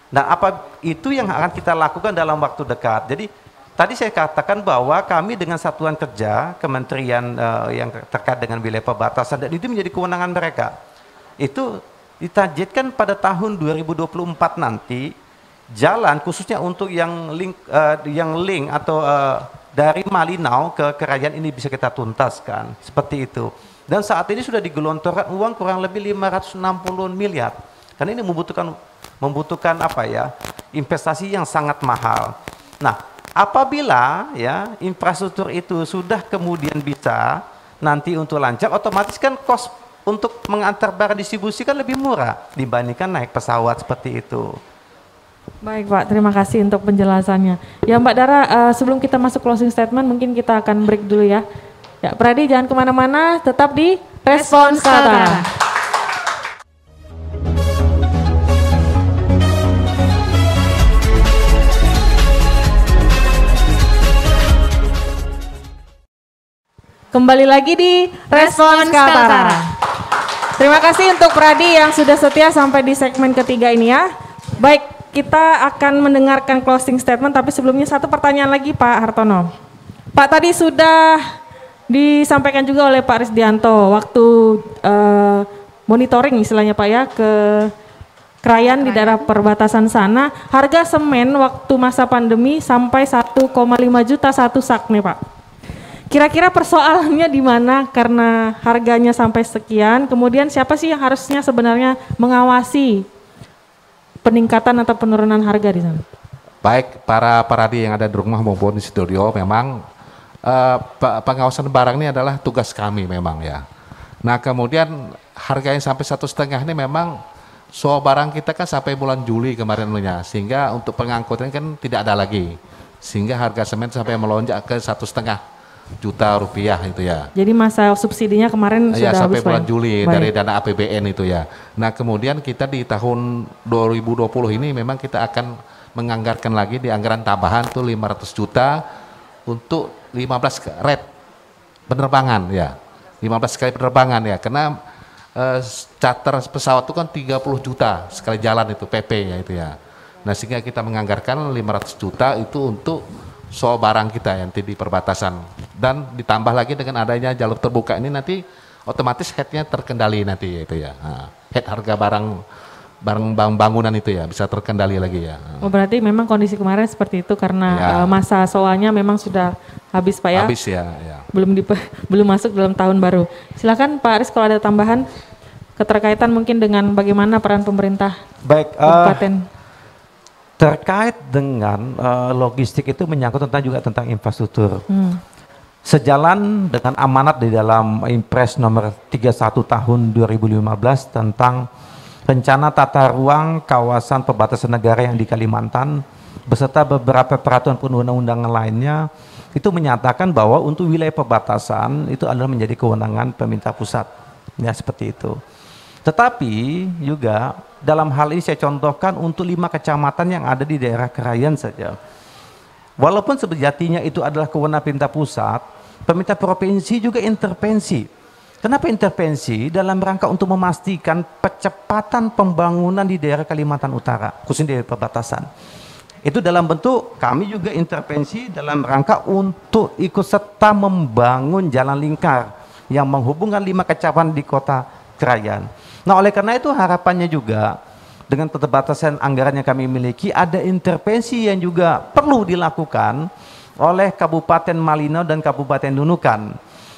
Nah, apa itu yang akan kita lakukan dalam waktu dekat. Jadi, tadi saya katakan bahwa kami dengan satuan kerja, kementerian yang terkait dengan wilayah perbatasan, dan itu menjadi kewenangan mereka. Itu ditargetkan pada tahun 2024 nanti, jalan khususnya untuk yang link atau dari Malinau ke Krayan ini bisa kita tuntaskan, seperti itu. Dan saat ini sudah digelontorkan uang kurang lebih 560 miliar. Karena ini membutuhkan apa ya? Investasi yang sangat mahal. Nah, apabila ya infrastruktur itu sudah kemudian bisa nanti untuk lancar, otomatis kan kos untuk mengantar barang distribusi kan lebih murah dibandingkan naik pesawat seperti itu. Baik Pak, terima kasih untuk penjelasannya. Ya Mbak Dara, sebelum kita masuk closing statement mungkin kita akan break dulu ya. Ya Pradi jangan kemana-mana, tetap di Respons Kaltara. Kembali lagi di Respons Kaltara. Terima kasih untuk Pradi yang sudah setia sampai di segmen ketiga ini ya. Baik, kita akan mendengarkan closing statement, tapi sebelumnya satu pertanyaan lagi Pak Hartono. Pak, tadi sudah disampaikan juga oleh Pak Resdianto waktu monitoring istilahnya Pak ya ke Krayan di daerah perbatasan sana, harga semen waktu masa pandemi sampai 1,5 juta satu sak nih Pak. Kira-kira persoalannya di mana karena harganya sampai sekian, kemudian siapa sih yang harusnya sebenarnya mengawasi peningkatan atau penurunan harga di sana? Baik para Paradi yang ada di rumah maupun di studio, memang pengawasan barang ini adalah tugas kami memang ya. Nah kemudian harganya sampai 1,5 ini memang barang kita kan sampai bulan Juli kemarin sehingga untuk pengangkutan kan tidak ada lagi, sehingga harga semen sampai melonjak ke 1,5 juta rupiah itu ya. Jadi masa subsidinya kemarin ya, sudah sampai habis bulan Pak? Juli Baik. dari dana APBN itu ya. Nah kemudian kita di tahun 2020 ini memang kita akan menganggarkan lagi di anggaran tambahan tuh 500 juta untuk 15 rate penerbangan ya. 15 kali penerbangan ya. Karena charter pesawat itu kan 30 juta sekali jalan itu PP-nya itu ya. Nah sehingga kita menganggarkan 500 juta itu untuk soal barang kita yang di perbatasan, dan ditambah lagi dengan adanya jalur terbuka ini nanti otomatis headnya terkendali nanti itu ya. Nah, head harga barang bangunan itu ya bisa terkendali lagi ya. Oh berarti memang kondisi kemarin seperti itu karena masa soalnya memang sudah habis Pak ya? Habis ya. Belum masuk dalam tahun baru. Silakan Pak Aris kalau ada tambahan keterkaitan mungkin dengan bagaimana peran pemerintah kabupaten. Terkait dengan logistik itu menyangkut juga tentang infrastruktur. Sejalan dengan amanat di dalam Impres nomor 31 tahun 2015 tentang rencana tata ruang kawasan perbatasan negara yang di Kalimantan beserta beberapa peraturan perundang-undangan lainnya, itu menyatakan bahwa untuk wilayah perbatasan itu adalah menjadi kewenangan pemerintah pusat. Ya seperti itu. Tetapi juga dalam hal ini saya contohkan untuk 5 kecamatan yang ada di daerah Krayan saja. Walaupun sejatinya itu adalah kewenangan pemerintah pusat, pemerintah provinsi juga intervensi. Kenapa intervensi? Dalam rangka untuk memastikan percepatan pembangunan di daerah Kalimantan Utara, khususnya di perbatasan. Itu dalam bentuk kami juga intervensi dalam rangka untuk ikut serta membangun jalan lingkar yang menghubungkan 5 kecamatan di kota Krayan. Nah oleh karena itu harapannya juga dengan keterbatasan anggaran yang kami miliki ada intervensi yang juga perlu dilakukan oleh Kabupaten Malino dan Kabupaten Nunukan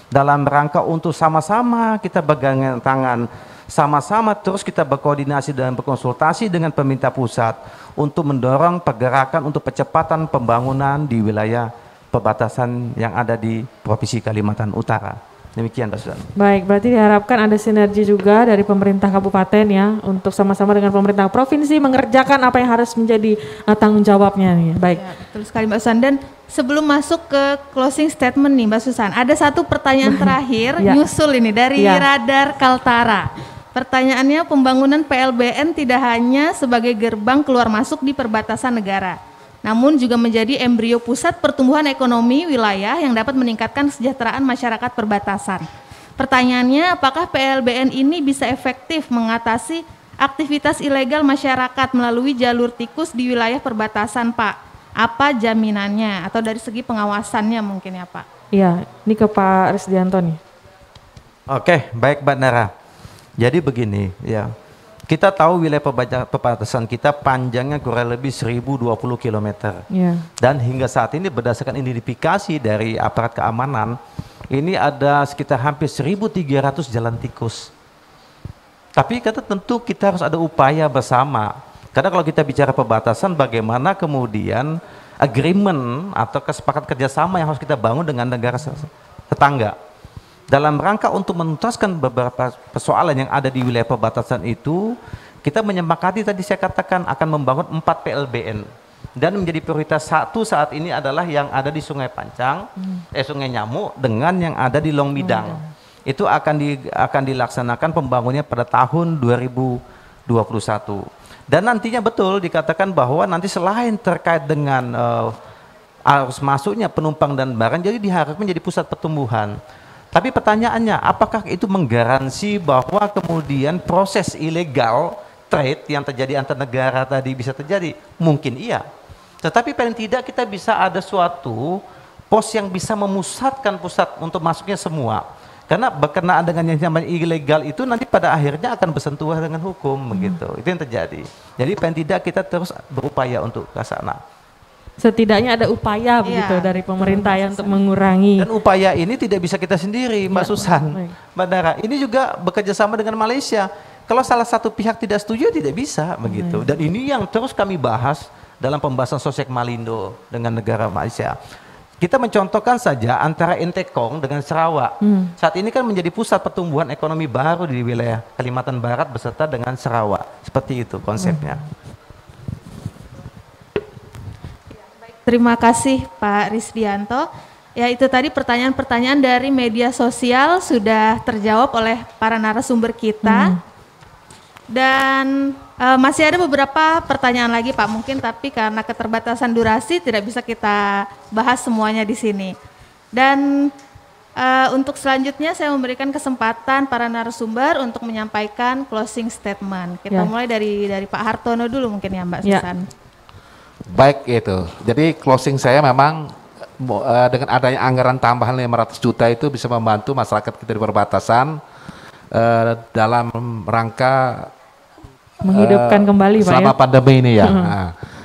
dalam rangka untuk sama-sama kita bergandengan tangan, sama-sama terus kita berkoordinasi dan berkonsultasi dengan pemerintah pusat untuk mendorong pergerakan untuk percepatan pembangunan di wilayah perbatasan yang ada di Provinsi Kalimantan Utara. Demikian Pak Sudan. Baik, berarti diharapkan ada sinergi juga dari pemerintah kabupaten ya untuk sama-sama dengan pemerintah provinsi mengerjakan apa yang harus menjadi tanggung jawabnya nih. Baik. Ya, betul sekali Mbak Susan. Dan sebelum masuk ke closing statement nih Mbak Susan, ada satu pertanyaan terakhir nyusul ini dari Radar Kaltara. Pertanyaannya, pembangunan PLBN tidak hanya sebagai gerbang keluar masuk di perbatasan negara, namun juga menjadi embrio pusat pertumbuhan ekonomi wilayah yang dapat meningkatkan kesejahteraan masyarakat perbatasan. Pertanyaannya, apakah PLBN ini bisa efektif mengatasi aktivitas ilegal masyarakat melalui jalur tikus di wilayah perbatasan, Pak? Apa jaminannya atau dari segi pengawasannya mungkin ya, Pak? Iya, ini ke Pak Risdianto nih. Oke, baik Mbak Nara. Jadi begini ya. Kita tahu wilayah perbatasan kita panjangnya kurang lebih 1020 km. Dan hingga saat ini berdasarkan identifikasi dari aparat keamanan, ini ada sekitar hampir 1.300 jalan tikus. Tapi tentu kita harus ada upaya bersama. Karena kalau kita bicara perbatasan, bagaimana kemudian agreement atau kesepakatan kerjasama yang harus kita bangun dengan negara tetangga. Dalam rangka untuk menuntaskan beberapa persoalan yang ada di wilayah perbatasan itu, kita menyepakati tadi saya katakan akan membangun 4 PLBN. Dan menjadi prioritas satu saat ini adalah yang ada di Sungai Pancang, Sungai Nyamuk dengan yang ada di Long Midang. Itu akan dilaksanakan pembangunannya pada tahun 2021. Dan nantinya betul dikatakan bahwa nanti selain terkait dengan arus masuknya penumpang dan barang, jadi diharapkan menjadi pusat pertumbuhan. Tapi pertanyaannya, apakah itu menggaransi bahwa kemudian proses ilegal trade yang terjadi antar negara tadi bisa terjadi? Mungkin iya. Tetapi paling tidak kita bisa ada suatu pos yang bisa memusatkan pusat untuk masuknya semua. Karena berkenaan dengan yang namanya ilegal itu nanti pada akhirnya akan bersentuhan dengan hukum begitu. Itu yang terjadi. Jadi paling tidak kita terus berupaya untuk ke sana. Setidaknya ada upaya begitu dari pemerintah yang untuk mengurangi. Dan upaya ini tidak bisa kita sendiri, Mbak Susan, Mbak Dara. Ini juga bekerja sama dengan Malaysia. Kalau salah satu pihak tidak setuju, tidak bisa begitu. Dan ini yang terus kami bahas dalam pembahasan Sosek Malindo dengan negara Malaysia. Kita mencontohkan saja antara Entekong dengan Sarawak. Saat ini kan menjadi pusat pertumbuhan ekonomi baru di wilayah Kalimantan Barat beserta dengan Sarawak. Seperti itu konsepnya. Terima kasih Pak Risdianto. Ya itu tadi pertanyaan-pertanyaan dari media sosial sudah terjawab oleh para narasumber kita. Dan masih ada beberapa pertanyaan lagi Pak mungkin, tapi karena keterbatasan durasi tidak bisa kita bahas semuanya di sini. Dan Untuk selanjutnya saya memberikan kesempatan para narasumber untuk menyampaikan closing statement. Kita mulai dari Pak Hartono dulu mungkin ya Mbak Susan. Baik itu. Jadi closing saya memang dengan adanya anggaran tambahan 500 juta itu bisa membantu masyarakat kita di perbatasan dalam rangka menghidupkan kembali Pak selama pandemi ini ya.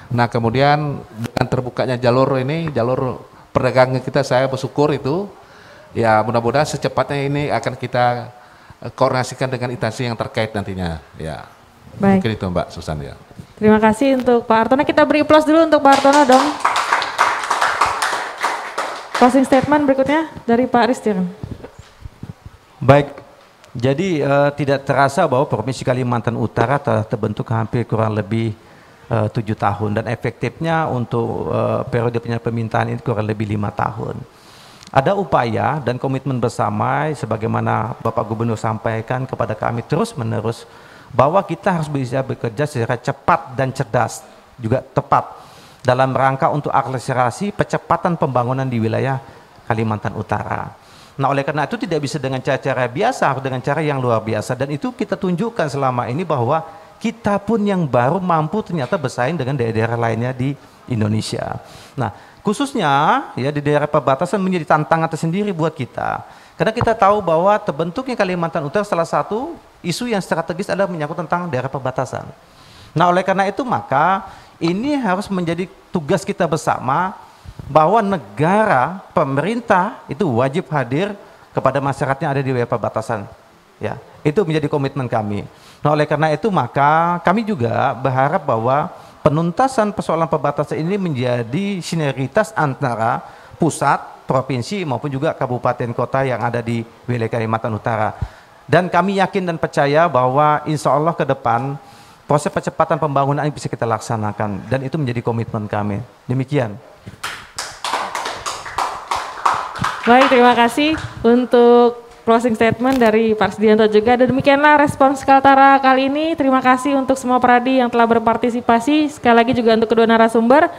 Nah kemudian dengan terbukanya jalur ini, jalur perdagangan kita, saya bersyukur itu. Ya mudah-mudahan secepatnya ini akan kita koordinasikan dengan instansi yang terkait nantinya. Ya. Baik. Mungkin itu Mbak Susan ya. Terima kasih untuk Pak Hartono. Kita beri aplaus dulu untuk Pak Hartono dong. Closing statement berikutnya dari Pak Ristir. Baik, jadi tidak terasa bahwa Provinsi Kalimantan Utara telah terbentuk hampir kurang lebih 7 tahun dan efektifnya untuk periode pemintaan ini kurang lebih 5 tahun. Ada upaya dan komitmen bersama sebagaimana Bapak Gubernur sampaikan kepada kami terus menerus bahwa kita harus bisa bekerja secara cepat dan cerdas, juga tepat dalam rangka untuk akselerasi percepatan pembangunan di wilayah Kalimantan Utara. Nah oleh karena itu tidak bisa dengan cara-cara biasa, harus dengan cara yang luar biasa, dan itu kita tunjukkan selama ini bahwa kita pun yang baru mampu ternyata bersaing dengan daerah-daerah lainnya di Indonesia. Nah khususnya ya di daerah perbatasan menjadi tantangan tersendiri buat kita. Karena kita tahu bahwa terbentuknya Kalimantan Utara salah satu isu yang strategis adalah menyangkut tentang daerah perbatasan. Nah oleh karena itu maka ini harus menjadi tugas kita bersama bahwa negara, pemerintah itu wajib hadir kepada masyarakat yang ada di wilayah perbatasan. Ya, itu menjadi komitmen kami. Nah oleh karena itu maka kami juga berharap bahwa penuntasan persoalan perbatasan ini menjadi sinergitas antara pusat, provinsi maupun juga kabupaten kota yang ada di wilayah Kalimantan Utara. Dan kami yakin dan percaya bahwa insya Allah ke depan proses percepatan pembangunan ini bisa kita laksanakan dan itu menjadi komitmen kami. Demikian. Baik, terima kasih untuk closing statement dari Pak Sudianto juga. Dan demikianlah respons Kaltara kali ini. Terima kasih untuk semua peradi yang telah berpartisipasi. Sekali lagi juga untuk kedua narasumber.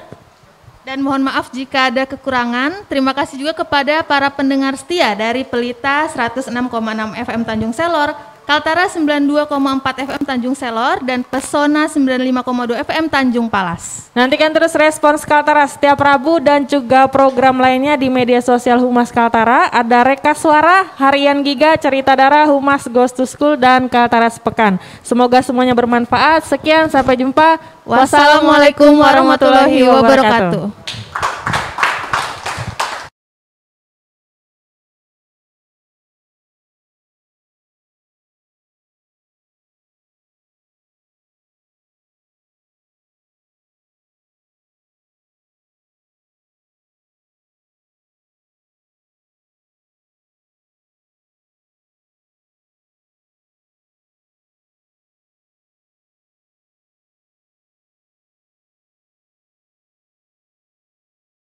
Dan mohon maaf jika ada kekurangan. Terima kasih juga kepada para pendengar setia dari Pelita 106,6 FM Tanjung Selor, Kaltara 92,4 FM Tanjung Selor, dan Pesona 95,2 FM Tanjung Palas. Nantikan terus respons Kaltara setiap Rabu dan juga program lainnya di media sosial Humas Kaltara. Ada Reka Suara, Harian Giga, Cerita Darah, Humas Goes to School, dan Kaltara Sepekan. Semoga semuanya bermanfaat. Sekian, sampai jumpa. Wassalamualaikum warahmatullahi wabarakatuh.